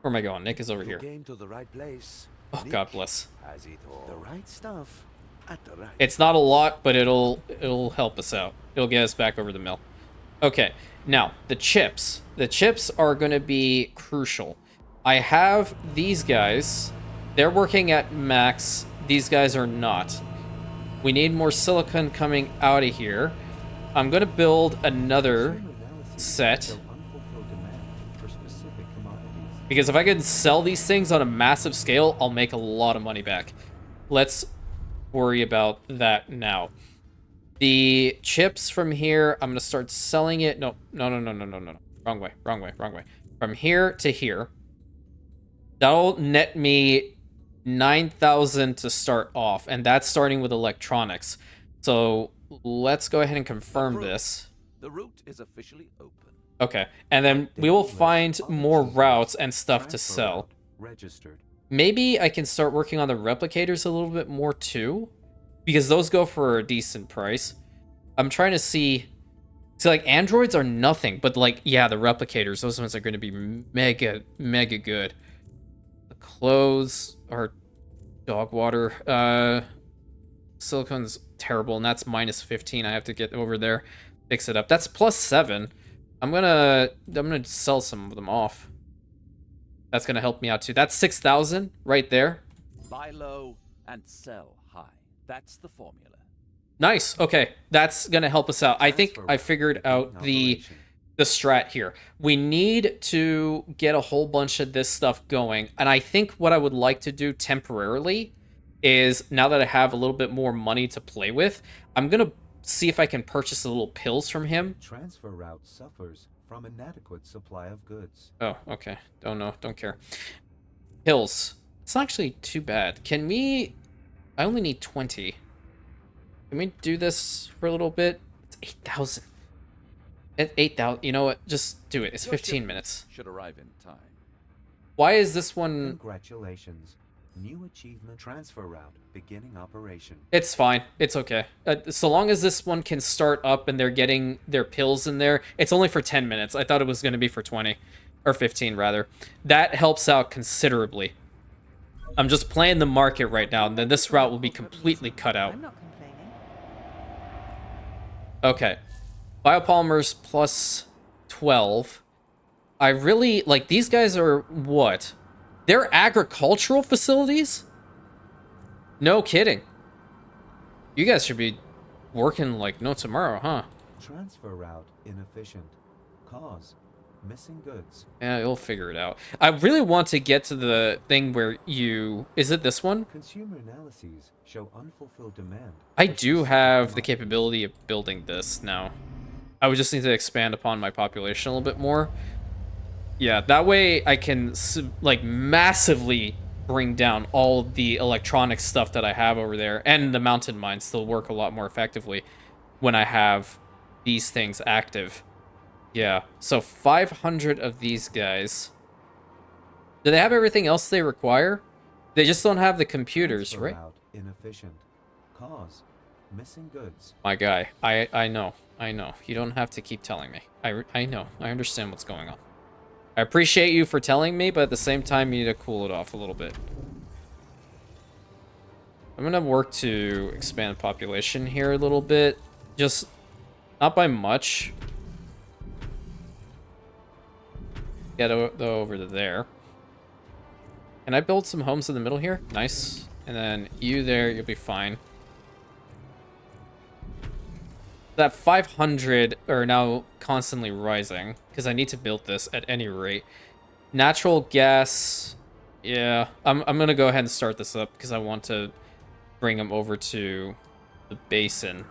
Where am I going? Nick is over here. Came to the right place. Oh, God bless. Has it all. The right stuff at the right. It's not a lot, but it'll help us out. It'll get us back over the mill. Okay, now the chips. The chips are going to be crucial. I have these guys. They're working at max. These guys are not. We need more silicon coming out of here. I'm going to build another set. Because if I can sell these things on a massive scale, I'll make a lot of money back. Let's worry about that now. The chips from here, I'm going to start selling it. No. Wrong way. From here to here. That'll net me 9,000 to start off, and that's starting with electronics. So let's go ahead and confirm this. The route is officially open. Okay, and then we will find more routes and stuff to sell. Registered. Maybe I can start working on the replicators a little bit more too, because those go for a decent price. I'm trying to see. So like androids are nothing, but like yeah, the replicators, those ones are going to be mega good. The clothes are dog water. Silicon's terrible, and that's minus 15. I have to get over there, fix it up. That's plus 7. I'm gonna sell some of them off. That's gonna help me out too. That's 6,000 right there. Buy low and sell high. That's the formula. Nice. Okay, that's gonna help us out. I think I figured out the strat here. We need to get a whole bunch of this stuff going, and I think what I would like to do temporarily is, now that I have a little bit more money to play with, I'm gonna see if I can purchase the little pills from him. Transfer route suffers from inadequate supply of goods. Oh, okay. Don't know. Don't care. Pills. It's not actually too bad. Can we... I only need 20. Can we do this for a little bit? It's 8,000. At 8,000. You know what? Just do it. It's 15 minutes. Should arrive in time. Why is this one... Congratulations. New achievement transfer route beginning operation. It's fine. It's okay. So long as this one can start up and they're getting their pills in there. It's only for 10 minutes. I thought it was going to be for 20. Or 15, rather. That helps out considerably. I'm just playing the market right now, and then this route will be completely cut out. I'm not complaining. Okay. Biopolymers plus 12. I really... Like, these guys are... What? They're agricultural facilities? No kidding. You guys should be working like no tomorrow, huh? Transfer route inefficient. Cause missing goods. Yeah, you'll figure it out. I really want to get to the thing where you... Is it this one? Consumer analyses show unfulfilled demand. I do have the capability of building this now. I would just need to expand upon my population a little bit more. Yeah, that way I can, like, massively bring down all the electronic stuff that I have over there. And the mountain mines still work a lot more effectively when I have these things active. Yeah, so 500 of these guys. Do they have everything else they require? They just don't have the computers, Transfer right? route inefficient. Cause missing goods. My guy, I know. You don't have to keep telling me. I know. I understand what's going on. I appreciate you for telling me, but at the same time, you need to cool it off a little bit. I'm gonna work to expand population here a little bit. Just not by much. Get over to there. Can I build some homes in the middle here? Nice. And then you there, you'll be fine. That 500 are now constantly rising because I need to build this at any rate. Natural gas, yeah, I'm gonna go ahead and start this up because I want to bring them over to the basin.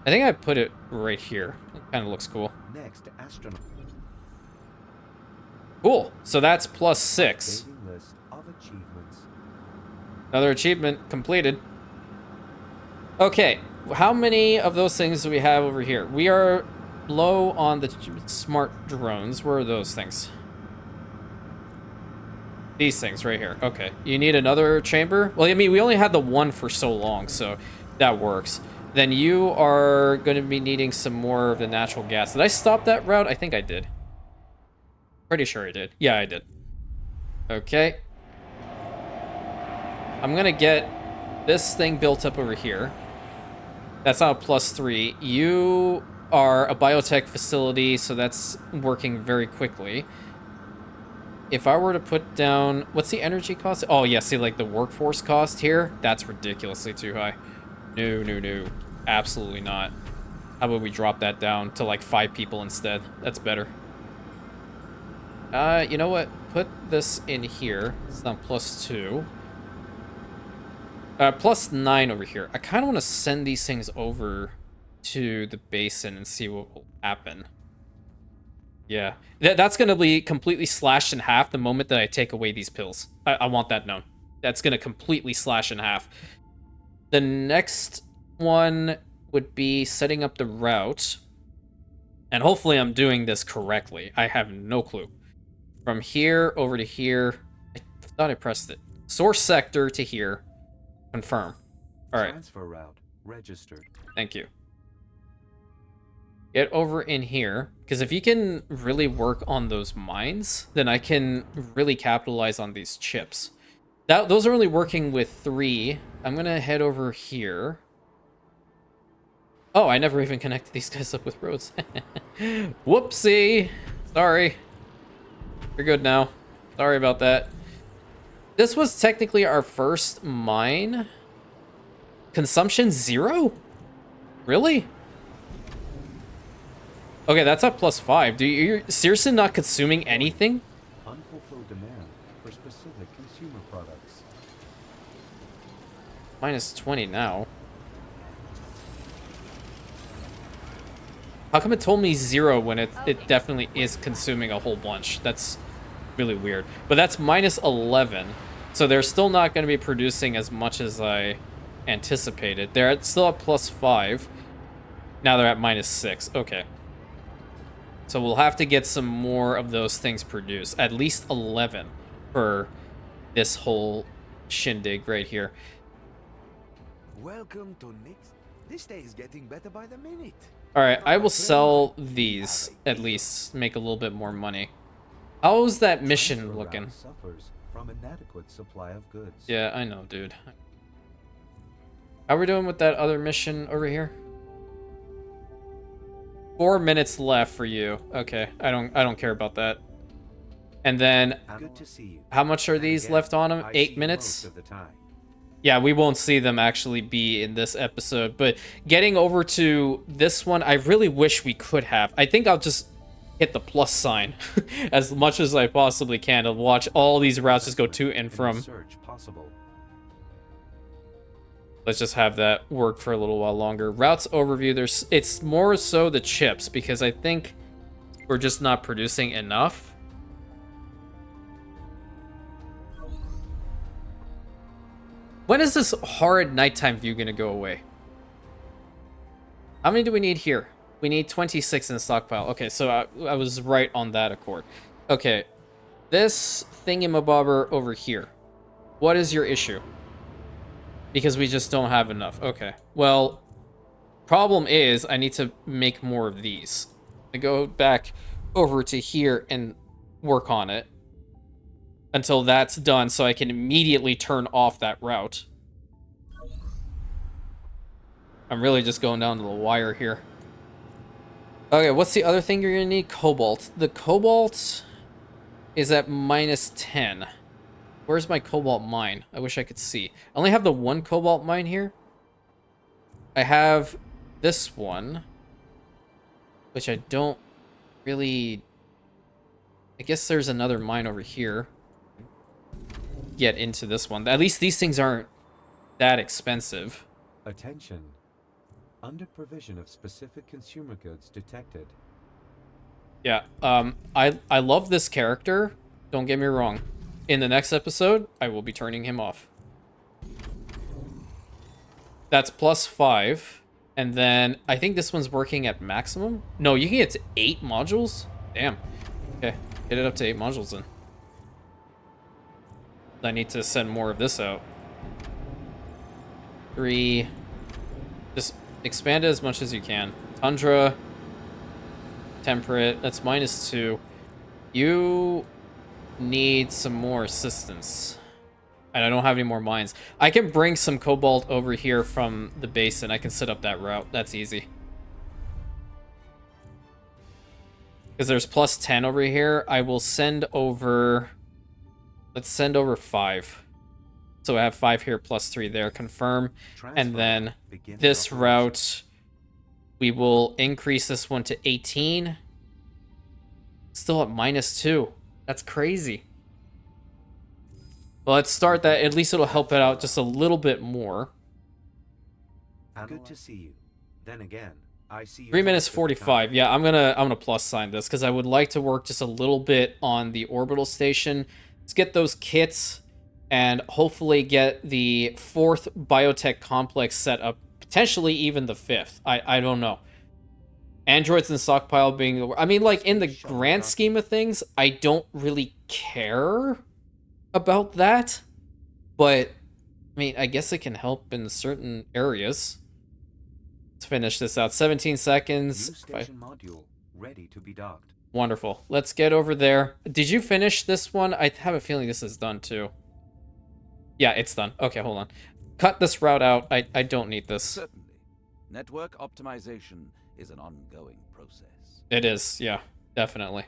I think I put it right here. It kind of looks cool. Next, astronaut. Cool. So that's plus 6. Daily list of achievements. Another achievement completed. Okay. How many of those things do we have over here? We are low on the smart drones. Where are those things? These things right here. Okay. You need another chamber? Well, I mean, we only had the one for so long, so that works. Then you are going to be needing some more of the natural gas. Did I stop that route? I think I did. Pretty sure I did. Yeah, I did. Okay. I'm going to get this thing built up over here. That's now a +3. You are a biotech facility, so that's working very quickly. If I were to put down... What's the energy cost? Oh, yeah, see, like, the workforce cost here? That's ridiculously too high. No, no, no. Absolutely not. How about we drop that down to, like, 5 people instead? That's better. You know what? Put this in here. It's not +2. +9 over here. I kind of want to send these things over to the basin and see what will happen. Yeah. That's going to be completely slashed in half the moment that I take away these pills. I want that known. That's going to completely slash in half. The next one would be setting up the route. And hopefully I'm doing this correctly. I have no clue. From here over to here. I thought I pressed it. Source sector to here. Confirm. All right. Transfer route registered. Thank you. Get over in here, because if you can really work on those mines, then I can really capitalize on these chips. Those are only working with 3. I'm gonna head over here. Oh, I never even connected these guys up with roads. Whoopsie. Sorry. You're good now. Sorry about that. This was technically our first mine. Consumption 0? Really? Okay, that's at +5. You're seriously not consuming anything? Unfulfilled demand for specific consumer products. -20 now. How come it told me 0 when it definitely is consuming a whole bunch? That's really weird. But that's -11. So they're still not going to be producing as much as I anticipated. They're still at +5. Now they're at -6. Okay. So we'll have to get some more of those things produced. At least 11 for this whole shindig right here. Welcome to Nick's. This day is getting better by the minute. All right, I will sell these at least, make a little bit more money. How's that mission Transfer looking? route suffers from inadequate supply of goods. Yeah, I know, dude. How are we doing with that other mission over here? 4 minutes left for you. Okay, I don't care about that. And then, Good to see you. how much are these Again, left on them? I 8 see minutes? most of the time. Yeah, we won't see them actually be in this episode. But getting over to this one, I really wish we could have. I think I'll just hit the plus sign as much as I possibly can to watch all these routes just go to and from. Search possible. Let's just have that work for a little while longer. Routes overview, it's more so the chips, because I think we're just not producing enough. When is this horrid nighttime view gonna go away? How many do we need here? We need 26 in the stockpile. Okay, so I was right on that accord. Okay, this thingamabobber over here. What is your issue? Because we just don't have enough. Okay. Well, problem is I need to make more of these. I go back over to here and work on it until that's done so I can immediately turn off that route. I'm really just going down to the wire here. Okay, what's the other thing you're gonna need? Cobalt. The cobalt is at -10. Where's my cobalt mine? I wish I could see. I only have the one cobalt mine here. I have this one, which I don't really... I guess there's another mine over here. Get into this one. At least these things aren't that expensive. Attention. Under provision of specific consumer goods detected. Yeah, I love this character. Don't get me wrong. In the next episode, I will be turning him off. That's +5. And then I think this one's working at maximum. No, you can get to 8 modules? Damn. Okay, get it up to 8 modules then. I need to send more of this out. 3. Just expand it as much as you can. Tundra, temperate, that's -2. You need some more assistance. And I don't have any more mines. I can bring some cobalt over here from the basin. I can set up that route. That's easy. Because there's +10 over here. I will send over... Let's send over 5. So I have 5 here, +3 there. Confirm. And then this route, we will increase this one to 18. Still at -2. That's crazy. Well, let's start that. At least it'll help it out just a little bit more. Good to see you. Then again, I see you 3 minutes 45. Yeah, I'm gonna plus sign this because I would like to work just a little bit on the orbital station. Let's get those kits and hopefully get the 4th biotech complex set up. Potentially even the 5th. I don't know. Androids in the stockpile being the... I mean, like, in the grand scheme of things, I don't really care about that. But, I mean, I guess it can help in certain areas. Let's finish this out. 17 seconds. New station module ready to be docked. Wonderful. Let's get over there. Did you finish this one? I have a feeling this is done, too. Yeah, it's done. Okay, hold on. Cut this route out. I don't need this. Certainly. Network optimization is an ongoing process. It is, yeah, definitely.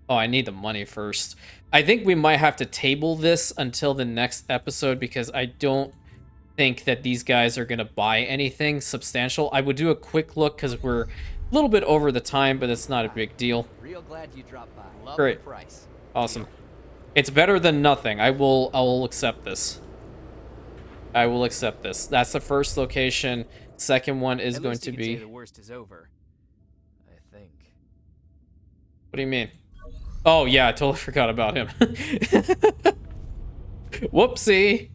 Oh, I need the money first. I think we might have to table this until the next episode because I don't think that these guys are going to buy anything substantial. I would do a quick look because we're a little bit over the time, but it's not a big deal. Real glad you dropped by. Love Great. the price. Awesome. It's better than nothing. I will accept this. I will accept this. That's the first location. Second one is At going least to you can be... say the worst is over. I think. What do you mean? Oh, yeah, I totally forgot about him. Whoopsie.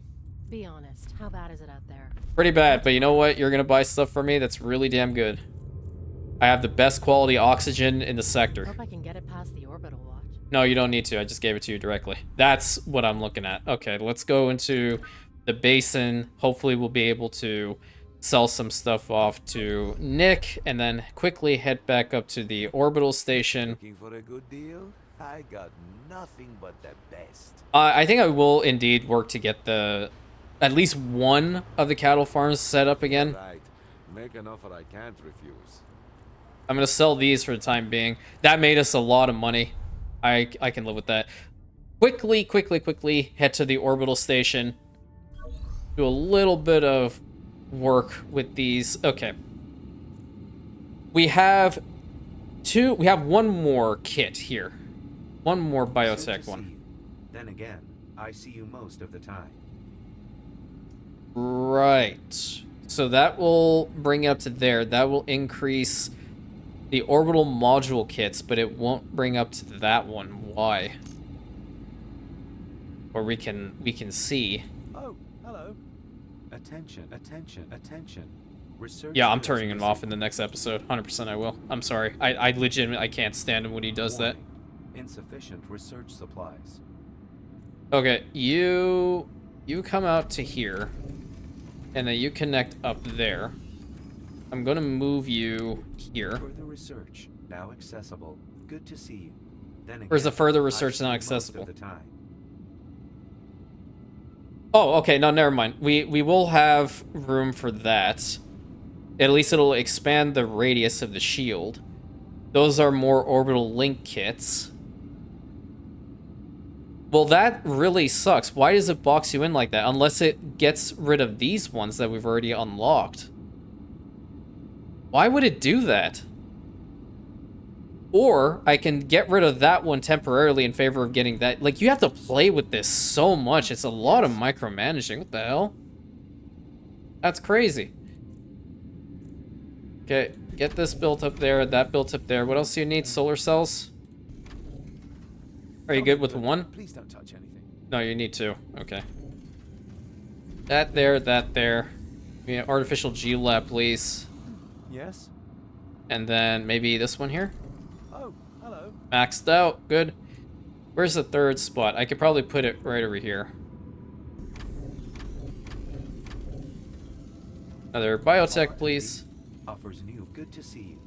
Be honest, how bad is it out there? Pretty bad, but you know what? You're gonna buy stuff for me that's really damn good. I have the best quality oxygen in the sector. Hope I can get it past the orbital watch. No, you don't need to. I just gave it to you directly. That's what I'm looking at. Okay, let's go into the basin. Hopefully we'll be able to sell some stuff off to Nick and then quickly head back up to the orbital station. Looking for a good deal? I got nothing but the best. I think I will indeed work to get at least one of the cattle farms set up again. Right. Make an offer I can't refuse. I'm gonna sell these for the time being. That made us a lot of money. I can live with that. Quickly head to the orbital station. Do a little bit of work with these. Okay. We have one more kit here. One more biotech one. Then again, I see you most of the time. Right. So that will bring it up to there. That will increase the orbital module kits, but it won't bring up to that one. Why? Or we can see. Oh, hello. Attention. Research. Yeah, I'm turning him off in the next episode. 100% I will. I'm sorry. I legitimately I can't stand him when he does that. Insufficient research supplies. Okay, you come out to here, and then you connect up there. I'm gonna move you here. Further research now accessible. Good to see you. Then again, Or is the further I research see not you most accessible? of the time. Oh, okay, no, never mind. We will have room for that. At least it'll expand the radius of the shield. Those are more orbital link kits. Well, that really sucks. Why does it box you in like that? Unless it gets rid of these ones that we've already unlocked. Why would it do that? Or I can get rid of that one temporarily in favor of getting that. Like, you have to play with this so much. It's a lot of micromanaging. What the hell? That's crazy. Okay, get this built up there, that built up there. What else do you need? Solar cells? Are you good with one? Please don't touch anything. No, you need two. Okay. That there, that there. Yeah, artificial G-Lab, please. Yes? And then maybe this one here? Oh, hello. Maxed out. Good. Where's the third spot? I could probably put it right over here. Another biotech, please. offers new. Good to see you.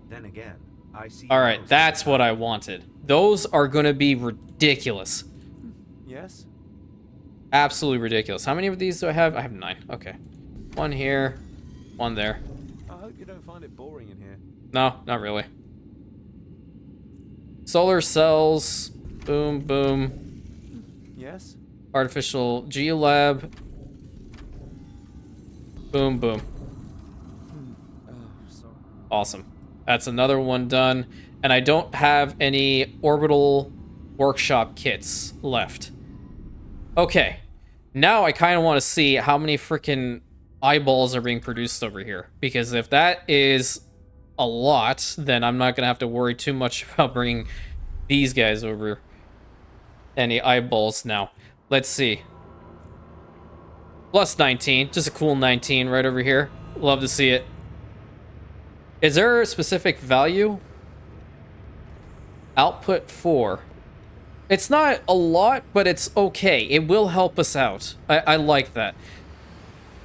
Then again, I see. All right, that's what I wanted. Those are going to be ridiculous. Yes? Absolutely ridiculous. How many of these do I have? I have 9. Okay. One here, one there. I hope you don't find it boring in here. No, not really. Solar cells. Boom, boom. Yes? Artificial Geolab. Boom, boom. Oh, sorry. Awesome. That's another one done. And I don't have any orbital workshop kits left. Okay. Now I kind of want to see how many freaking eyeballs are being produced over here. Because if that is a lot, then I'm not going to have to worry too much about bringing these guys over. Any eyeballs now. Let's see. Plus 19. Just a cool 19 right over here. Love to see it. Is there a specific value? Output 4. It's not a lot, but it's okay. It will help us out. I like that.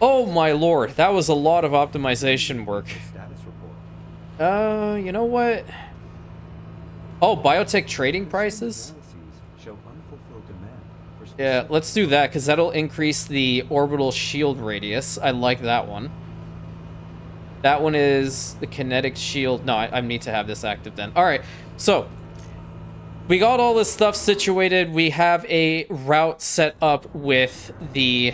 Oh my lord, that was a lot of optimization work. Status report. You know what? Oh, biotech trading prices? Analyses show unfulfilled demand for Yeah, specific- let's do that, because that'll increase the orbital shield radius. I like that one. That one is the kinetic shield. No, I need to have this active then. All right, so we got all this stuff situated. We have a route set up with the,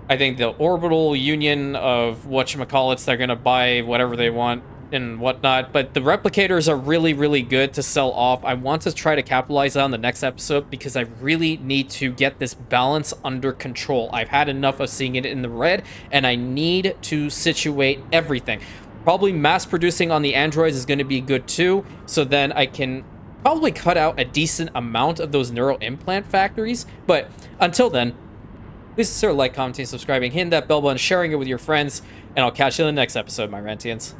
I think, the orbital union of whatchamacallits. They're going to buy whatever they want and whatnot. But the replicators are really, really good to sell off. I want to try to capitalize on the next episode because I really need to get this balance under control. I've had enough of seeing it in the red, and I need to situate everything. Probably mass producing on the androids is going to be good too. So then I can probably cut out a decent amount of those neural implant factories. But until then, please consider like, commenting, subscribing, hitting that bell button, sharing it with your friends, and I'll catch you in the next episode, my Rantians.